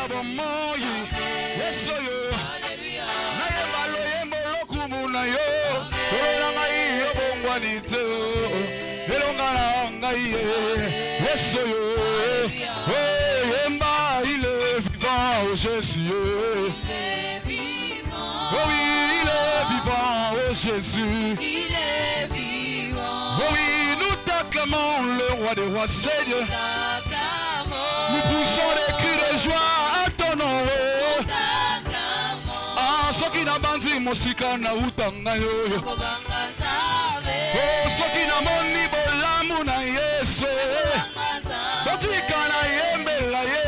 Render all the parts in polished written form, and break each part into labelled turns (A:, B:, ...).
A: bomoyi Yesu yo naye balo yembolo kumunayo Ola ngai yobongwani te elonga na ngai Yesu yo yemba il est vivant oh Jésus oh oui il est vivant oh Jésus
B: Il est vivant.
A: oh oui nous t'acclamons le roi des rois Seigneur. Nous poussons des cris de joie à ton nom. Ah, ceux qui n'ont pas dit Mosika na utanga yo. Oh, ceux qui n'ont pas dit Bolamu na Yesu. Botika na yembe la ye.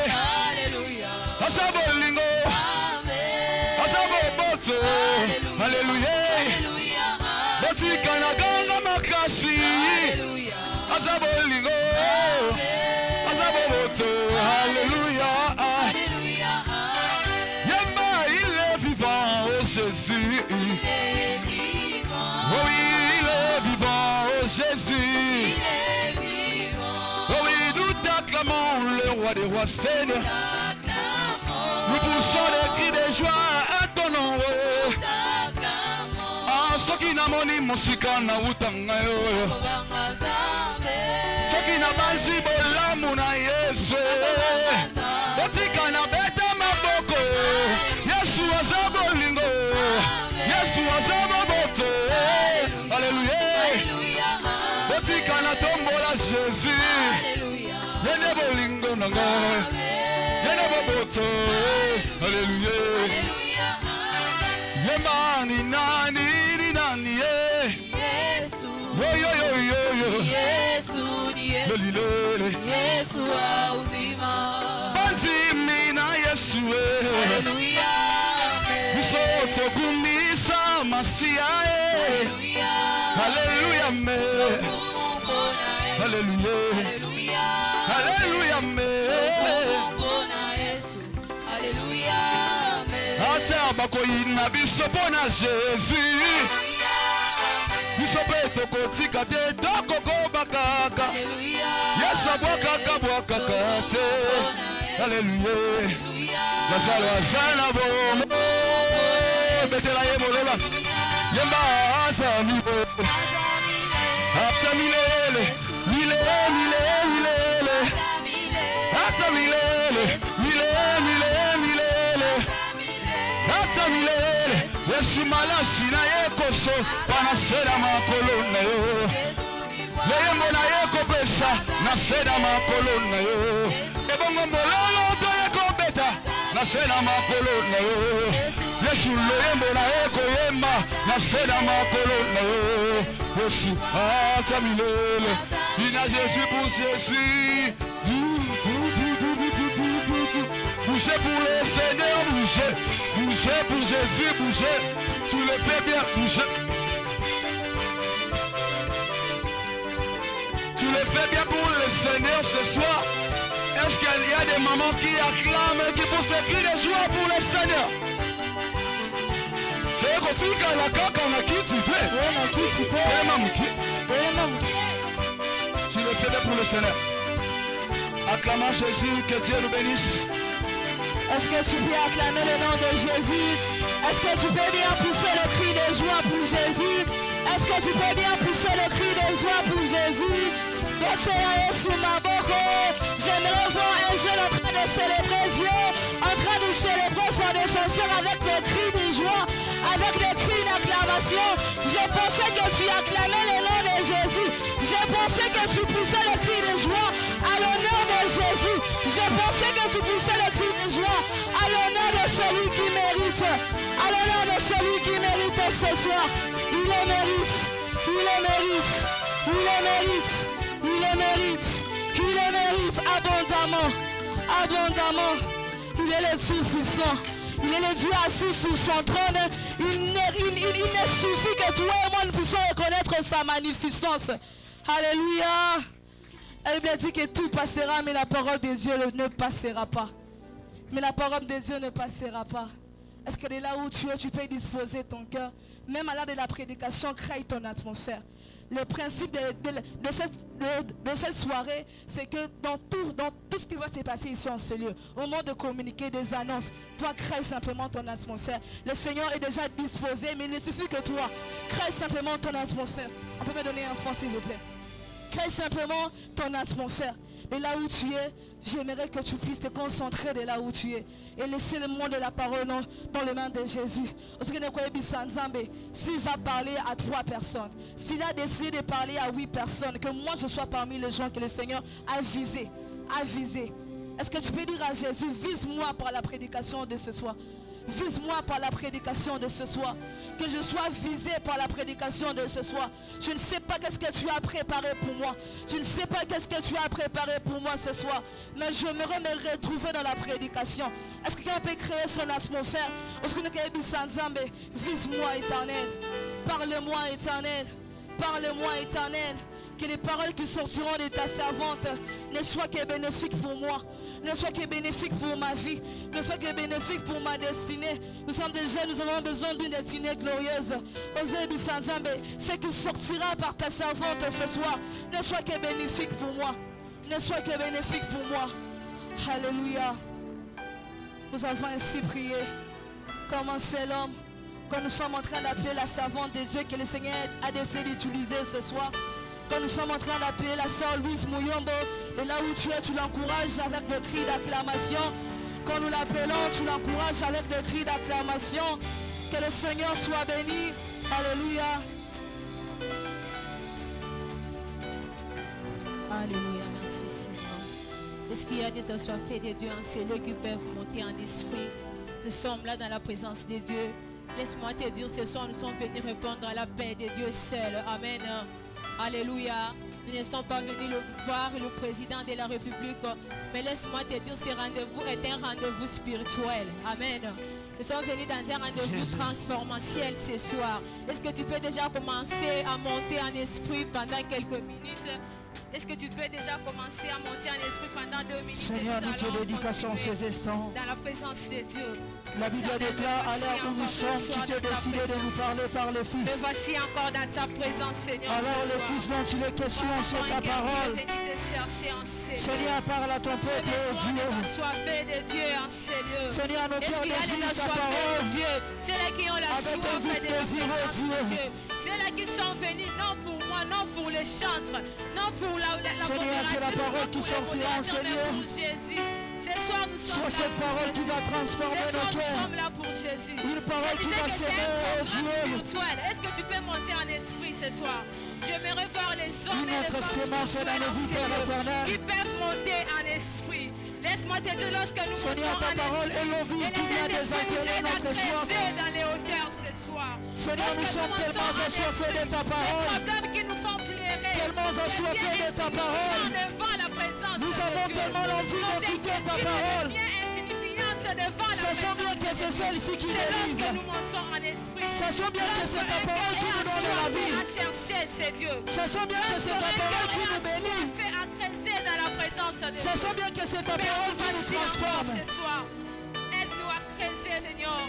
B: Alléluia.
A: Asabo lingo. Asabo boto. Alléluia. Botika na ganga makasi. Asabo lingo. Asabo boto. Alléluia. Yemba il est vivant oh Jésus. Oh oui il est vivant oh Jésus. Oh oui nous t'acclamons le roi des rois Seigneur. Nous poussons des cris de joie à ton nom. Ah soki na moni musika na utanga yo. Soki na banzi bolamu na Yesu. Botika na beta maboko. Yesu azabo lingo. Yesu azabo boto. Alléluia. Botika na tombola Jésus. Yene bolingo nanga. Yene boboto. Alléluia. Yemani nani ni nani
B: Yesu.
A: yo yo yo yo yo.
B: Yesu ni Yesu.
A: Lelilele.
B: Yesu wa uzima.
A: Banzimi na Yesu
B: Alléluia.
A: Bisoto kumisa masia
B: Alléluia.
A: Alléluia me Alléluia
B: Alléluia.
A: Alléluia me
B: Alléluia.
A: Ata bakoyina bisopo na Jésus Bisopo tokotika te tokoko bakaka Yesu abwakaka bwakaka te Alléluia Lazaro azana bomo Betela ye molola Yemba azamile Atamilele Milele milele milele Atamilele Milele milele milele Atamilele Yesu malashi na yekoso Panasera makolo na yo Yembo na yeko pesa Nasera makolo na yo Ebongo mololo to yeko beta Nasera makolo na yo Yesu loyembo na yeko yemba Nasera makolo na yo Yesu atamilele Ina Jésus pour Jésus Bougez pour le Seigneur, bougez. Bougez pour Jésus, bougez. Tu le fais bien, bougez. Tu le fais bien pour le Seigneur ce soir. Est-ce qu'il y a des mamans qui acclament, qui poussent des cris de joie pour le Seigneur? Tu le fais bien pour le Seigneur. Acclamons Jésus, que Dieu nous bénisse.
B: Est-ce que tu peux acclamer le nom de Jésus? Est-ce que tu peux bien pousser le cri de joie pour Jésus? Est-ce que tu peux bien pousser le cri de joie pour Jésus? J'aimerais voir un jeune en train de célébrer Dieu, en train de célébrer son défenseur avec le cri de joie, avec le cri d'acclamation. Je pensais que tu acclamais le nom de Jésus. Je pensais que tu poussais le cri de joie à l'honneur de Jésus. Je pensais que tu poussais le cri de joie à l'honneur de celui qui mérite. À l'honneur de celui qui mérite ce soir. Il le mérite. Il le mérite. Il le mérite. Il le mérite. Il le mérite abondamment. Abondamment. Il est le Dieu puissant. Il est le Dieu assis sur son trône. Il ne suffit que toi et moi nous puissions reconnaître sa magnificence. Alléluia. La Bible dit que tout passera, mais la parole de Dieu ne passera pas. Mais la parole de Dieu ne passera pas. Est-ce que de là où tu es, tu peux disposer ton cœur? Même à l'heure de la prédication, crée ton atmosphère. le principe de cette soirée, c'est que dans tout ce qui va se passer ici en ce lieu, au moment de communiquer des annonces, toi crée simplement ton atmosphère. Le Seigneur est déjà disposé, mais il ne suffit que toi, crée simplement ton atmosphère. On peut me donner un fond s'il vous plaît. Crée simplement ton atmosphère. Et là où tu es, j'aimerais que tu puisses te concentrer de là où tu es. Et laisser le monde de la parole dans les mains de Jésus. S'il va parler à 3 personnes, s'il a décidé de parler à 8 personnes, que moi je sois parmi les gens que le Seigneur a visés. Est-ce que tu peux dire à Jésus, vise-moi par la prédication de ce soir. Vise-moi par la prédication de ce soir. Que je sois visé par la prédication de ce soir. Je ne sais pas qu'est-ce que tu as préparé pour moi. Je ne sais pas qu'est-ce que tu as préparé pour moi ce soir. Mais j'aimerais me retrouver dans la prédication. Est-ce que quelqu'un peut créer son atmosphère? Vise-moi, Éternel. Parle-moi, Éternel. Parle-moi, Éternel. Que les paroles qui sortiront de ta servante ne soient que bénéfiques pour moi, ne soient que bénéfiques pour ma vie, ne soient que bénéfiques pour ma destinée. Nous sommes des jeunes, nous avons besoin d'une destinée glorieuse. Ce qui sortira par ta servante ce soir ne soit que bénéfique pour moi, ne soit que bénéfique pour moi. Alléluia. Nous avons ainsi prié. Comment c'est l'homme quand nous sommes en train d'appeler la servante de Dieu que le Seigneur a décidé d'utiliser ce soir. Quand nous sommes en train d'appeler la sœur Louise Mouyombo, et là où tu es, tu l'encourages avec des cris d'acclamation. Quand nous l'appelons, tu l'encourages avec des cris d'acclamation. Que le Seigneur soit béni. Alléluia.
C: Alléluia, merci Seigneur. Est-ce qu'il y a des assoiffés de Dieu en ces lieux qui peuvent monter en esprit? Nous sommes là dans la présence de Dieu. Laisse-moi te dire, ce soir, nous sommes venus répondre à la paix de Dieu seul. Amen. Alléluia. Nous ne sommes pas venus voir le président de la République, mais laisse-moi te dire, ce rendez-vous est un rendez-vous spirituel. Amen. Nous sommes venus dans un rendez-vous transformatiel ce soir. Est-ce que tu peux déjà commencer à monter en esprit pendant quelques minutes? Est-ce que tu peux déjà commencer à monter en esprit pendant 2 minutes?
A: Seigneur, nous te dédicassons ces instants.
C: Dans la présence de Dieu.
A: La Bible déclare, à l'heure où nous sommes, tu t'es décidé de nous parler par le
C: Me
A: Fils.
C: voici encore dans ta présence, Seigneur.
A: Alors le Fils dont il est question, c'est ta parole. Seigneur, parle à ton peuple, oh Dieu.
C: De Dieu en ces lieux.
A: Seigneur, nos cœurs désirent ta parole.
C: C'est là qui ont la
A: Avec un
C: soif
A: vif
C: de la
A: désir, oh
C: présence de
A: Dieu.
C: Dieu. C'est là qui sont venus, non pour moi, non pour les chantres, non pour la
A: Seigneur, que la parole qui sortira en ces lieux.
C: pour Jésus. Ce soir, nous sommes
A: Sur
C: là
A: cette
C: pour
A: parole qui
C: Jésus.
A: va transformer
C: Ce soir,
A: nos
C: nous
A: cœurs.
C: sommes là pour Jésus.
A: Une parole qui va s'aimer, oh Dieu.
C: Est-ce que tu peux monter en esprit ce soir? J'aimerais voir les hommes et les
A: Notre
C: femmes
A: sémence est dans nos vies, Père éternel.
C: qui peuvent monter en esprit. Laisse-moi te dire, lorsque nous
A: Seigneur,
C: montons
A: ta
C: en
A: parole
C: esprit,
A: est nos vies,
C: et
A: qui
C: les
A: vient
C: Saint-Esprit nous
A: désaltérer
C: aide à
A: notre soif.
C: creuser dans les hauteurs ce soir.
A: Seigneur, nous
C: Lorsque
A: sommes
C: montons
A: tellement
C: en
A: assoiffés de
C: esprit,
A: ta parole.
C: les problèmes qui nous font pleurer,
A: Tellement assoiffés de ta parole.
C: devant la présence
A: Nous
C: de
A: avons
C: Dieu.
A: tellement l'envie
C: Nos
A: d'écouter ta
C: inquiétudes
A: parole.
C: deviennent insignifiantes devant la
A: Sachons bien
C: présence
A: que c'est
C: de Dieu.
A: celle-ci qui
C: C'est lorsque
A: délivre.
C: nous montons en esprit.
A: Sachons bien que c'est ta parole qui nous donne la vie.
C: À chercher, c'est Dieu.
A: Sachons bien que c'est ta parole qui nous bénit.
C: Fait à creuser dans la présence de Dieu.
A: Sachons bien que c'est ta parole qui nous transforme.
C: Ce soir, aide-nous à creuser, Seigneur.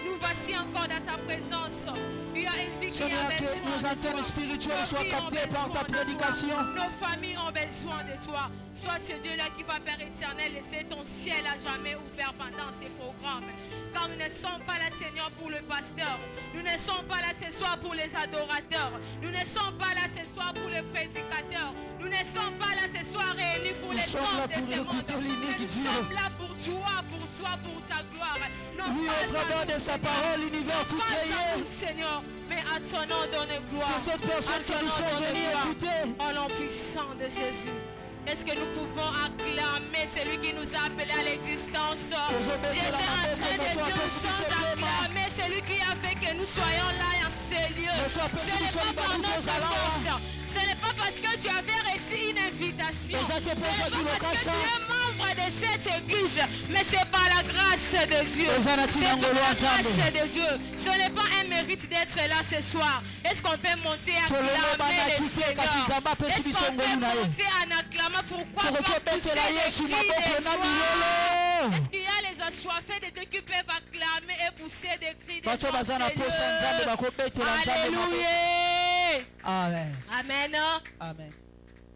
C: Nous voici encore dans ta présence. Il y a une vie qui a
A: Seigneur,
C: besoin
A: que nos
C: de
A: antennes
C: toi.
A: spirituelles
C: Nos
A: soient
C: vies ont
A: captées par
C: besoin
A: ta
C: de toi.
A: prédication.
C: Nos familles ont besoin de toi. Sois ce Dieu-là qui va, Père éternel, laisser ton ciel à jamais ouvert pendant ces programmes. Car nous ne sommes pas là, Seigneur, pour le pasteur. Nous ne sommes pas là ce soir pour les adorateurs. Nous ne sommes pas là ce soir pour les prédicateurs. Nous ne sommes pas là ce soir réunis pour
A: Nous
C: les
A: sommes là
C: hommes de
A: pour
C: ce monde.
A: écouter l'unique
C: Nous
A: Dieu.
C: sommes là pour toi, pour ta gloire. Non
A: Oui,
C: pas
A: au travers
C: à nous,
A: de sa
C: Seigneur.
A: parole, l'univers fut
C: Pas à
A: créé.
C: nous, Seigneur, mais à ton nom donne gloire.
A: C'est cette personne
C: À
A: que
C: ton
A: nous
C: nom
A: sommes
C: donne
A: venus
C: gloire.
A: écouter.
C: Au nom puissant de Jésus. Est-ce que nous pouvons acclamer celui qui nous a appelés à l'existence?
A: Toujours baisser
C: J'étais
A: la
C: en
A: main
C: train
A: comme
C: de
A: tu as
C: dire
A: fait
C: sans
A: ce paiement.
C: acclamer celui qui a fait que nous soyons là en ces lieux.
A: Mais tu as
C: Ce
A: perçu
C: n'est
A: ce
C: pas par
A: libre
C: notre
A: des alants.
C: force. Ce n'est pas parce que tu avais reçu une invitation.
A: Les
C: Ce
A: actes
C: n'est
A: proches du
C: pas parce que
A: local,
C: tu es membre de cette église. Mais c'est par la grâce de Dieu.
A: Les anati
C: C'est par
A: nangolo
C: la
A: nzambe.
C: grâce de Dieu. Ce n'est pas un mérite d'être là ce soir. Est-ce qu'on peut monter à
A: Tololo
C: acclamer
A: bana
C: le
A: kite kasi
C: Seigneur?
A: nzambe apesi
C: Est-ce
A: biso
C: qu'on peut
A: ngolu na ye.
C: monter en acclamant? Pourquoi pas
A: tokokebetela
C: pousser des
A: yesu
C: cris
A: maboko
C: de
A: na
C: joie?
A: bilolo.
C: Est-ce qu'il y a les assoiffés de Dieu qui peuvent acclamer et pousser des cris de
A: bato
C: joie?
A: baza na posa nzambe bakobetela nzambe maboko.
C: Alléluia. béni.
B: Amen.
C: Amen.
B: Amen.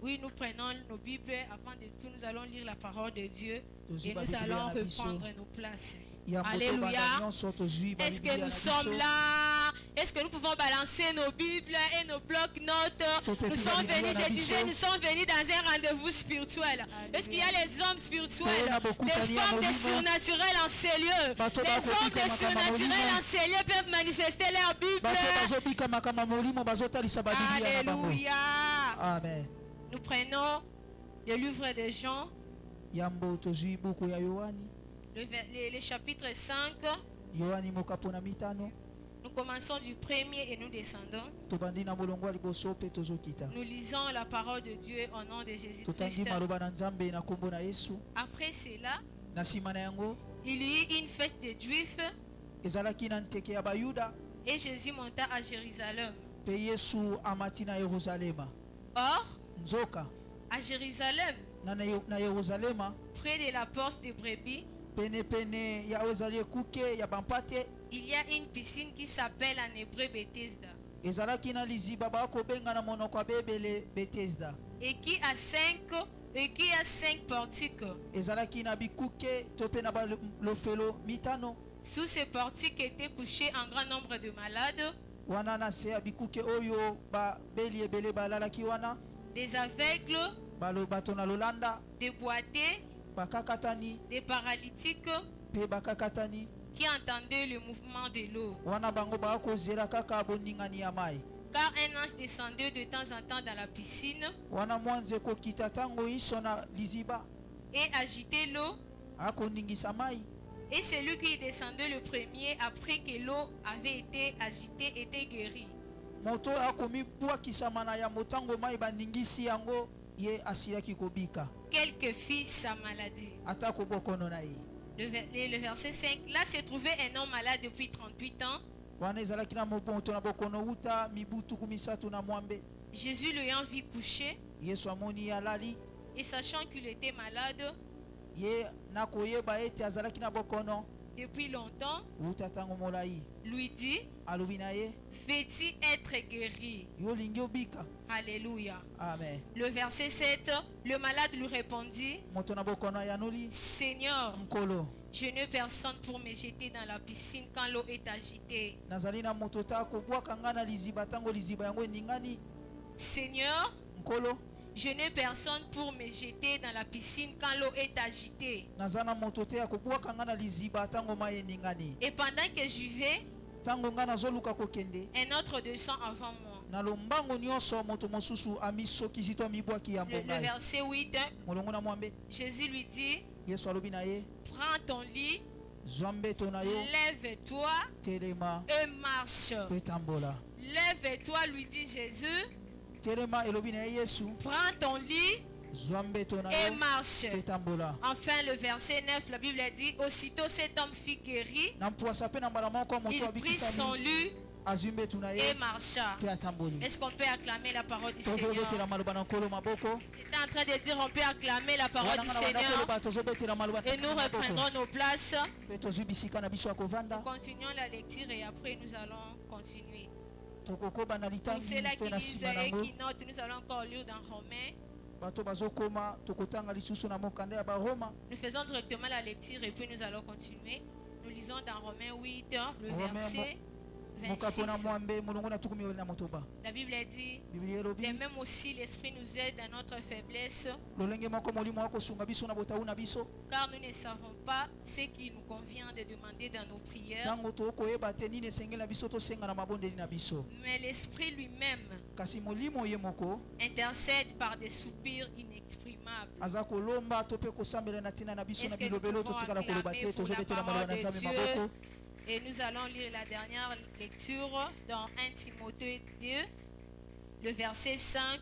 C: Oui, nous prenons nos Bibles avant de tout. Nous allons lire la parole de Dieu
B: Nous
C: et nous allons reprendre nos places. Alléluia. Est-ce que nous sommes là? Est-ce que nous pouvons balancer nos Bibles et nos blocs-notes? Nous sommes venus, je disais, nous sommes venus dans un rendez-vous spirituel. Est-ce qu'il y a les hommes spirituels, les femmes des surnaturels en ces lieux? Les hommes des surnaturels en ces lieux peuvent manifester leur Bible. Alléluia.
B: Amen.
C: Nous prenons le livre de Jean, le chapitre 5. Nous commençons du premier et nous descendons. Nous lisons la parole de Dieu au nom de Jésus-Christ. Après cela, il y eut une fête des Juifs et Jésus monta à Jérusalem. Or, à Jérusalem, près de la porte des brebis, il y a une piscine qui s'appelle en hébreu Bethesda et qui a cinq portiques. Sous ces portiques étaient couchés un grand nombre de malades, des aveugles, des boités, des paralytiques qui entendaient le mouvement de l'eau. Car un ange descendait de temps en temps dans la piscine et agitait l'eau. Et celui qui descendait le premier après que l'eau avait été agitée était guéri. Quelques fit sa maladie. Le verset 5. Là se trouvait un homme malade depuis 38 ans. Jésus l'ayant vu couché et sachant qu'il était malade depuis longtemps, lui dit, veux-tu être guéri? Alléluia.
B: Amen.
C: Le verset 7, le malade lui répondit, Seigneur, je n'ai personne pour me jeter dans la piscine quand l'eau est agitée. Seigneur, je n'ai personne pour me jeter dans la piscine quand l'eau est agitée. Et pendant que je vais, un autre descend avant moi. Le verset 8, Jésus lui dit, prends ton lit, lève-toi et marche. Lève-toi, lui dit Jésus. Prends ton lit et marche. Enfin, le verset 9, la Bible dit, aussitôt cet homme fut guéri, il prit son lit et marcha. Est-ce qu'on peut acclamer la parole du Seigneur? J'étais en train de dire, on peut acclamer la parole du Seigneur et nous reprendrons nos places. Nous continuons la lecture et après nous allons continuer. Pour ceux-là qui lisent et qui notent, nous allons encore lire dans Romains. Nous faisons directement la lecture et puis nous allons continuer. Nous lisons dans Romains 8, le verset 26. La Bible dit, de même aussi l'Esprit nous aide dans notre faiblesse, car nous ne savons pas ce qui nous convient de demander dans nos prières. Mais l'Esprit lui-même intercède par des soupirs inexprimables. Est-ce que nous pouvons acclamer pour la parole de Dieu? Et nous allons lire la dernière lecture dans 1 Timothée 2, le verset 5.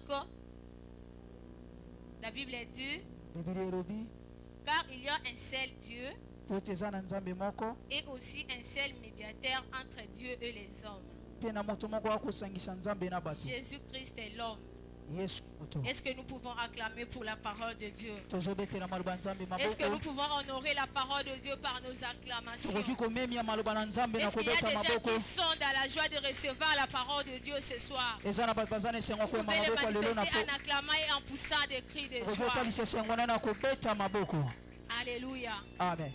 C: La Bible dit, car il y a un seul Dieu et aussi un seul médiateur entre Dieu et les hommes. Jésus-Christ est l'homme.
B: Yesu moto.
C: Est-ce que nous pouvons acclamer pour la parole de Dieu?
B: Tozobetela maloba nzambe
C: Est-ce que nous
B: maboko.
C: pouvons honorer la parole de Dieu par nos acclamations?
B: Tokoki komemia maloba na nzambe na
C: Est-ce qu'il y a
B: kobeta
C: des gens
B: maboko.
C: qui sont dans la joie de recevoir la parole de Dieu ce soir?
B: Eza na bato baza na esengo
C: Vous
B: koyema
C: pouvez le
B: maboko lelo na
C: manifester en acclamant et en poussant des cris de joie.
B: kozotalisa esengo na kobeta maboko.
C: Alléluia.
B: Amen.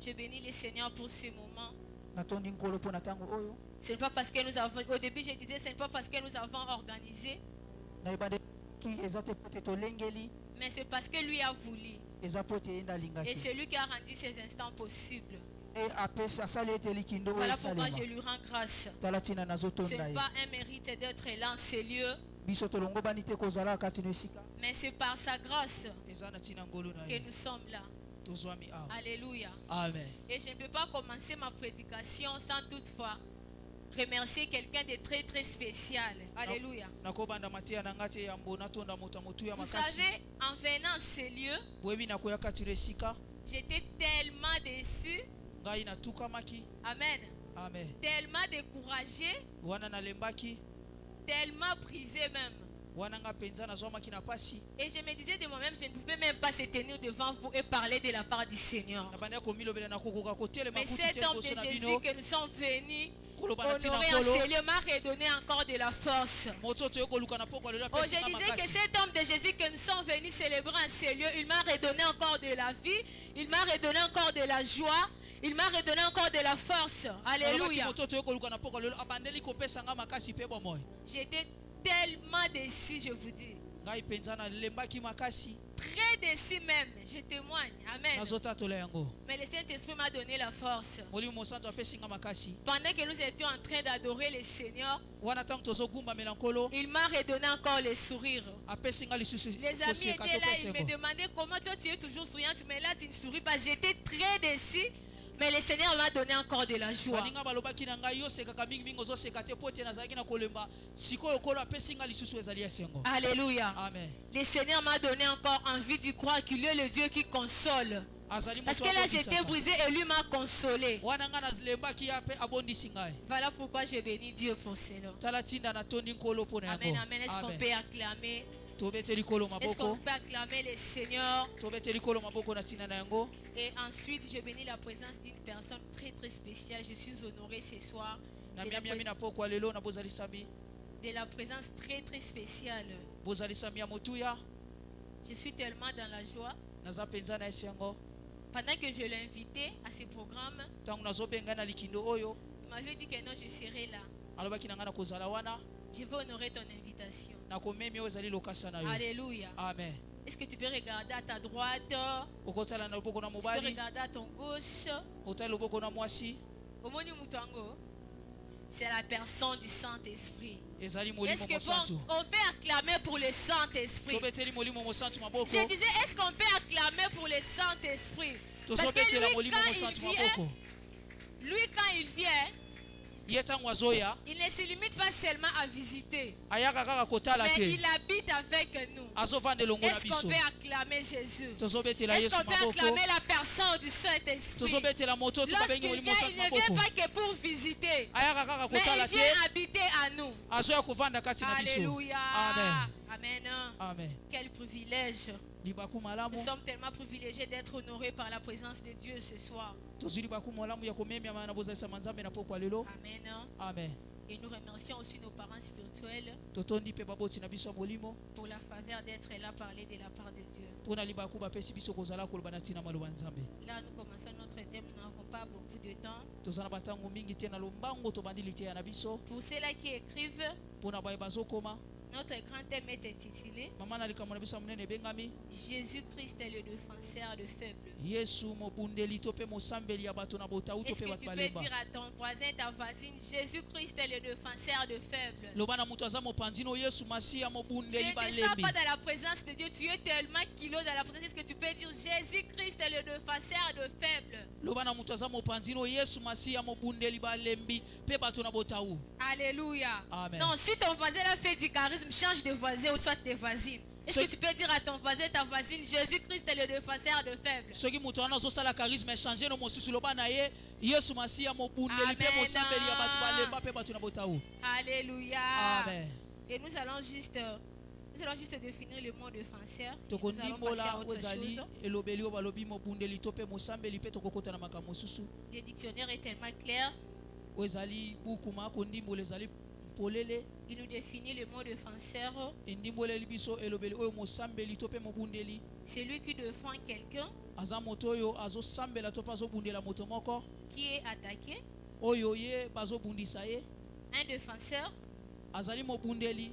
C: Je bénis le Seigneur pour ce moment.
B: Natondi nkolo mpo na ntango oyo.
C: Ce n'est pas parce que nous avons, au début je disais, ce n'est pas parce que nous avons organisé,
B: Nayeba nde ki eza te po te tolengeli.
C: mais c'est parce que lui a voulu.
B: Eza po te yenda
C: Et
B: alingaki.
C: c'est lui qui a rendu ces instants possibles.
B: E apesi asali ete likindo oyo
C: Voilà pourquoi je
B: esalema.
C: lui rends grâce.
B: Tala ntina
C: Ce
B: nazotonda
C: n'est
B: ye.
C: pas un mérite d'être là en ces lieux,
B: Biso tolongobani te kozala kati na esika.
C: mais c'est par sa grâce
B: Eza na ntina ngolu na
C: que
B: ye.
C: nous sommes là.
B: Tozwami awa.
C: Alléluia.
B: Amen.
C: Et je ne peux pas commencer ma prédication sans toutefois remercier quelqu'un de très très spécial. Alléluia.
B: Nakobanda matia na ngate ya mbo natonda moto motu ya
C: Vous
B: makasi.
C: savez, en venant à ces lieux,
B: Boyebi nakoya kati na esika.
C: j'étais tellement déçu.
B: Ngai natukamaki.
C: Amen.
B: Amen.
C: Tellement découragé,
B: Wana nalembaki.
C: tellement brisé même.
B: Wana nga penza nazwamaki na pasi.
C: Et je me disais de moi-même, je ne pouvais même pas se tenir devant vous et parler de la part du Seigneur.
B: Nabanda komilobela nakokoka kotelema
C: Mais
B: kuti
C: cet
B: te
C: homme de
B: liboso na
C: Jésus
B: bino.
C: que nous sommes venus
B: Koloba na tina
C: honorer en
B: nkolo.
C: ces lieux m'a redonné encore de la force.
B: Moto to yokoluka na poko lelo
C: Oh, je
B: apesi nga
C: disais que
B: makasi.
C: cet homme de Jésus que nous sommes venus célébrer en ces lieux, il m'a redonné encore de la vie, il m'a redonné encore de la joie, il m'a redonné encore de la force.
B: Alobaki
C: Alléluia.
B: moto to yokoluka na poko lelo abandeli kopesa nga makasi pe bomoi.
C: J'étais tellement déçu, je vous dis.
B: Ngai penza nalembaki makasi.
C: Très déçu même, je témoigne. Amen.
B: Nazotatola yango.
C: Mais le Saint-Esprit m'a donné la force.
B: Molimo mosanto apesi nga makasi.
C: Pendant que nous étions en train d'adorer le Seigneur,
B: Wana tango tozogumba melankolo.
C: il m'a redonné encore le sourire.
B: Apesi nga lisusu
C: Les amis
B: koseka
C: étaient là, ils me
B: topesengo.
C: demandaient comment toi tu es toujours souriante, mais là tu ne souris pas. J'étais très déçu, mais le Seigneur m'a donné encore de la joie.
B: Baninga balobaki na ngai yosekaka mingi mingi ozoseka te po te nazalaki na kolemba. Sikoyo kolo apesi nga lisusu ezali esengo.
C: Alléluia.
B: Amen.
C: Le Seigneur m'a donné encore envie d'y croire qu'il est le Dieu qui console.
B: Azali
C: Parce
B: moto
C: que là j'étais
B: abondisaka.
C: brisé et lui m'a consolé.
B: Wana nga nalembaki ya pe abondisi ngai.
C: Voilà pourquoi je bénis Dieu pour cela.
B: Tala tinda natondi nkolo mpo na
C: Amen,
B: yango.
C: amen. Est-ce qu'on peut acclamer?
B: Tobeteli kolo
C: Est-ce qu'on
B: maboko.
C: peut acclamer le Seigneur?
B: Tobeteli kolo maboko na tinda na yango.
C: Et ensuite, je bénis la présence d'une personne très très spéciale. Je suis honorée ce soir
B: Na
C: de la,
B: miami na poko lelo na bozali sami.
C: de la présence très très spéciale.
B: Bozali sami ya motuya.
C: Je suis tellement dans la joie.
B: Naza penza na esengo.
C: Pendant que je l'ai invité à ce programme,
B: Tango nazobenga na likindo oyo.
C: il m'avait dit que non, je serai là.
B: Alobaki na nga na kozala wana.
C: Je veux honorer ton invitation.
B: Na komemi oyo ezali lokasa na yo.
C: Alléluia.
B: Amen.
C: Est-ce que tu peux regarder à ta droite?
B: Okotala na loboko na
C: Tu peux
B: mobali.
C: regarder à ton gauche.
B: Otala loboko na mwasi.
C: Omoni mutango. C'est la personne du Saint-Esprit.
B: Ezali
C: Est-ce
B: molimo
C: que
B: mosantu.
C: on peut acclamer pour le Saint-Esprit?
B: Tobeteli molimo mosantu maboko.
C: Je disais, est-ce qu'on peut acclamer pour le Saint-Esprit? Parce que
B: Tozobetela
C: lui,
B: molimo
C: quand
B: mosantu
C: il vient,
B: maboko.
C: il vient,
B: Ye tango azoya.
C: il ne se limite pas seulement à visiter,
B: Ayaka kaka kotala
C: mais
B: te.
C: il habite avec nous.
B: Azovanda elongo na
C: Est-ce qu'on
B: biso.
C: peut acclamer Jésus?
B: Tozobetela
C: Est-ce
B: Yesu
C: qu'on peut
B: maboko.
C: acclamer la personne du Saint-Esprit?
B: Tozobetela moto to babengi
C: Lorsqu'il
B: molimo
C: vient,
B: mosantu
C: il ne vient
B: maboko.
C: pas que pour visiter,
B: Ayaka kaka
C: mais
B: kotala
C: il vient
B: te.
C: habiter à nous.
B: Azoya kovanda kati na biso.
C: Alléluia.
B: Amen.
C: Amen.
B: Amen.
C: Quel privilège.
B: Libaku malamu.
C: Nous sommes tellement privilégiés d'être honorés par la présence de Dieu ce soir.
B: Tozwi libaku malamu ya komemia mana bozalisa manzambe na pokwa lelo.
C: Amen.
B: Amen.
C: Et nous remercions aussi nos parents spirituels
B: Totondi pe baboti na biso molimo.
C: pour la faveur d'être là parler de la part de Dieu.
B: Pona libaku bapesi biso kozala koloba na tina maloba nzambe.
C: Là, nous commençons notre thème. Nous n'avons pas beaucoup de temps.
B: Tozana batango mingi te na lombango tobandili te ya na biso.
C: Pour ceux-là qui écrivent,
B: Pona baye bazokoma.
C: notre grand thème est intitulé
B: Mama na likambo na biso munene ebengami
C: Jésus-Christ est le défenseur de faibles.
B: Yesu mobundeli to pe mosambeli ya bato na botau to
C: Est-ce
B: pe
C: que
B: bato
C: tu peux
B: balemba.
C: dire à ton voisin, ta voisine, Jésus-Christ est le défenseur de faibles?
B: Loba na mutu aza mopanzino Yesu Masiya
C: Je
B: mobundeli
C: ne te sens
B: balembi.
C: pas dans la présence de Dieu. Tu es tellement kilo dans la présence. Est-ce que tu peux dire Jésus-Christ est le défenseur de faibles?
B: Loba na mutu aza mopanzino Yesu Masiya mobundeli balembi pe bato na botau.
C: Alléluia.
B: Amen.
C: Non, si ton voisin a fait du charisme, change de voisin ou soit tes voisines. Est-ce que tu peux dire à ton voisin, ta voisine, Jésus-Christ est le défenseur de faibles?
B: Soki mutu wana azosala charisme échanger no mosusu loba na ye Yesu Masiya mobundeli pe
C: Amen.
B: mosambeli ya bato balemba pe bato na botau.
C: Alléluia.
B: Amen.
C: Et nous allons juste définir le mot défenseur. Nous allons passer à
D: tokondimbola
C: autre
D: wezali
C: chose.
D: elobeli oyo balobi mobundeli to mpe mosambeli mpe tokokota na makambo mosusu
C: Le dictionnaire est tellement clair.
D: oyo ezali bukuma kondimbola ezali polele
C: Il nous définit le mot défenseur.
D: endimboleli biso elobeli oyo mosambeli to mpe mobundeli
C: C'est lui qui défend quelqu'un
D: aza moto oyo azosambela to mpe azobundela moto moko
C: qui est attaqué.
D: oyo ye bazobundisa ye
C: Un défenseur.
D: azali mobundeli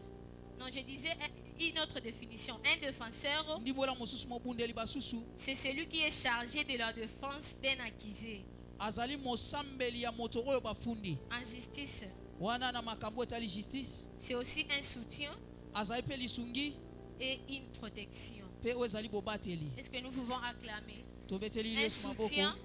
C: Non, je disais une autre définition. Un défenseur,
D: ndimbola mosusu mobundeli basusu
C: c'est celui qui est chargé de la défense d'un accusé
D: azali mosambeli ya moto oyo bafundi
C: en justice.
D: wana na makambo etali justice
C: C'est aussi un soutien
D: azali mpe lisungi
C: et une protection.
D: mpe oyo ezali bobateli
C: Est-ce que nous pouvons acclamer?
D: tobeteli
C: Un
D: yesu maboko
C: soutien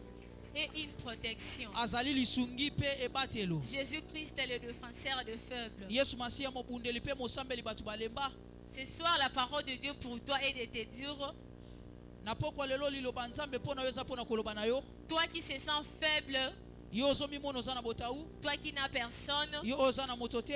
C: et une protection.
D: azali lisungi mpe ebatelo
C: Jésus-Christ est le défenseur des faibles.
D: yesu masiya mobundeli mpe mosambeli bato balemba
C: Ce soir, la parole de Dieu pour toi est de te dire,
D: na pokwa lelo liloba nzambe mpo na yo eza mpo na koloba na yo
C: toi qui se sens faible,
D: yo ozomimona oza na botau
C: toi qui n'as personne,
D: yo oyo oza na moto te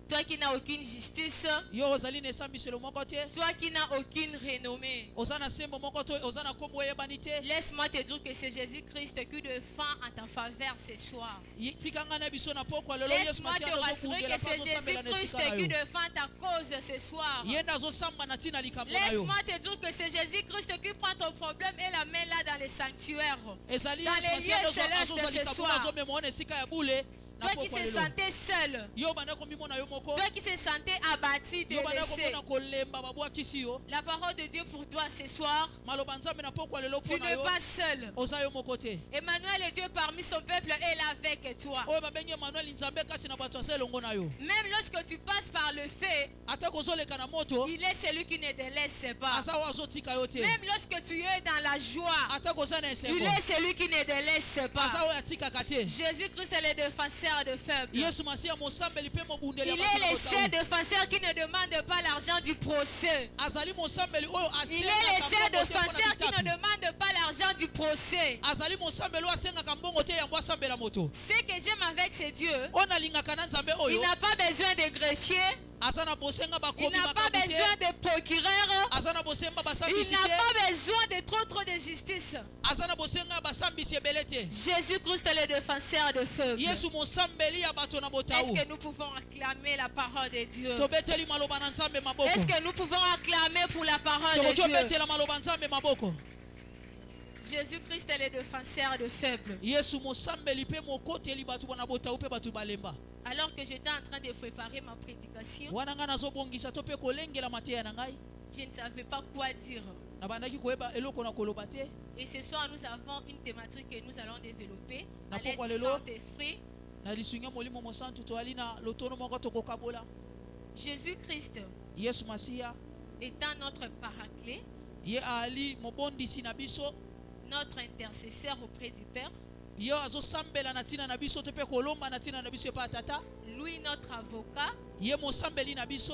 C: toi qui n'as aucune justice,
D: yo ozali na esambiselo moko te
C: toi qui n'as aucune renommée.
D: oza na sembo moko te oza na nkombo oyebani te
C: Laisse-moi te dire que c'est Jésus-Christ qui défend en ta faveur ce soir.
D: tika ngai na biso na pokwa lelo yesu
C: Laisse-moi
D: masiya
C: te rassurer
D: azobundela
C: que
D: mpe
C: c'est
D: azosambela na
C: Jésus-Christ
D: esika na
C: qui
D: yo
C: défend ta cause ce soir.
D: ye nde azosamba na ntina likambo na yo
C: Laisse-moi te dire que c'est Jésus-Christ qui prend ton problème et la met là dans les sanctuaires.
D: ezali
C: Dans
D: yesu
C: les
D: masiya
C: lieux
D: nde azozwa
C: célestes ce
D: likambo
C: soir.
D: na azomema wana esika ya bule na
C: Toi qui
D: pokwa
C: se
D: lelo
C: sentais seul,
D: yo banda komimona yo moko
C: toi qui se sentais abattu,
D: yo banda
C: délaissé,
D: komona kolemba babwakisi yo
C: la parole de Dieu pour toi ce soir,
D: maloba nzambe na pokwa lelo
C: tu
D: mpo na
C: n'es
D: yo
C: pas seul.
D: oza yo moko te
C: Emmanuel est Dieu parmi son peuple est là avec toi.
D: oyo babengi emmanuel nzambe kasi na bato aza elongo na yo
C: Même lorsque tu passes par le feu,
D: ata kozoleka na moto
C: il est celui qui ne te laisse pas.
D: aza oyo azotika yo te
C: Même lorsque tu es dans la joie,
D: ata koza na
C: il
D: esengo
C: est celui qui ne te laisse
D: aza
C: pas.
D: oyo atikaka te
C: Jésus-Christ est le défenseur de faibles.
D: yesu masiya mosambeli mpe mobundeli
C: Il
D: ya
C: est
D: bato
C: le seul
D: na
C: défenseur qui ne demande pas l'argent du procès.
D: azali mosambeli oyo
C: Il est le seul
D: asengaka mbongo te
C: défenseur
D: mpona
C: qui ne
D: bitapi
C: demande pas l'argent du procès.
D: azali mosambeli oyo asengaka mbongo te yango asambela moto
C: Ce que j'aime avec ce Dieu,
D: oyo nalingaka na nzambe
C: il
D: oyo
C: n'a pas besoin de greffier,
D: aza na bosenga
C: il
D: bakomi
C: n'a pas
D: makabu
C: besoin
D: te
C: de procureur,
D: aza na bosenga
C: il
D: basambisi
C: n'a
D: te
C: pas besoin de trop de justice.
D: aza na bosenga basambisi ebele te
C: Jésus-Christ est le défenseur de feu.
D: yesu mosambeli ya bato na
C: Est-ce
D: botau
C: que nous pouvons acclamer la parole de Dieu?
D: tobeteli maloba na nzambe maboko
C: Est-ce que nous pouvons acclamer pour la parole de
D: tokoki
C: Dieu?
D: obetela maloba nzambe maboko
C: Jésus-Christ est le défenseur de faibles.
D: yesu mosambeli mpe mokoteli bato na botau mpe bato balemba
C: Alors que j'étais en train de préparer ma prédication,
D: wana ngai nazobongisa to mpe kolengela mateya na ngai
C: je ne savais pas quoi dire.
D: nabandaki koyeba eloko na koloba te
C: Et ce soir, nous avons une thématique que nous allons développer à
D: Na
C: l'aide
D: pokwa
C: du
D: lelo.
C: Saint-Esprit.
D: na lisungi ya molimo mosantu toali na lotono moko tokokabola
C: Jésus-Christ
D: yesu masiya
C: étant notre paraclet,
D: ye ali mobondisi na biso
C: notre intercesseur auprès du Père,
D: ye azosambela na ntina na biso to mpe kolomba na ntina na biso epa tata
C: lui notre avocat.
D: ye mosambeli na biso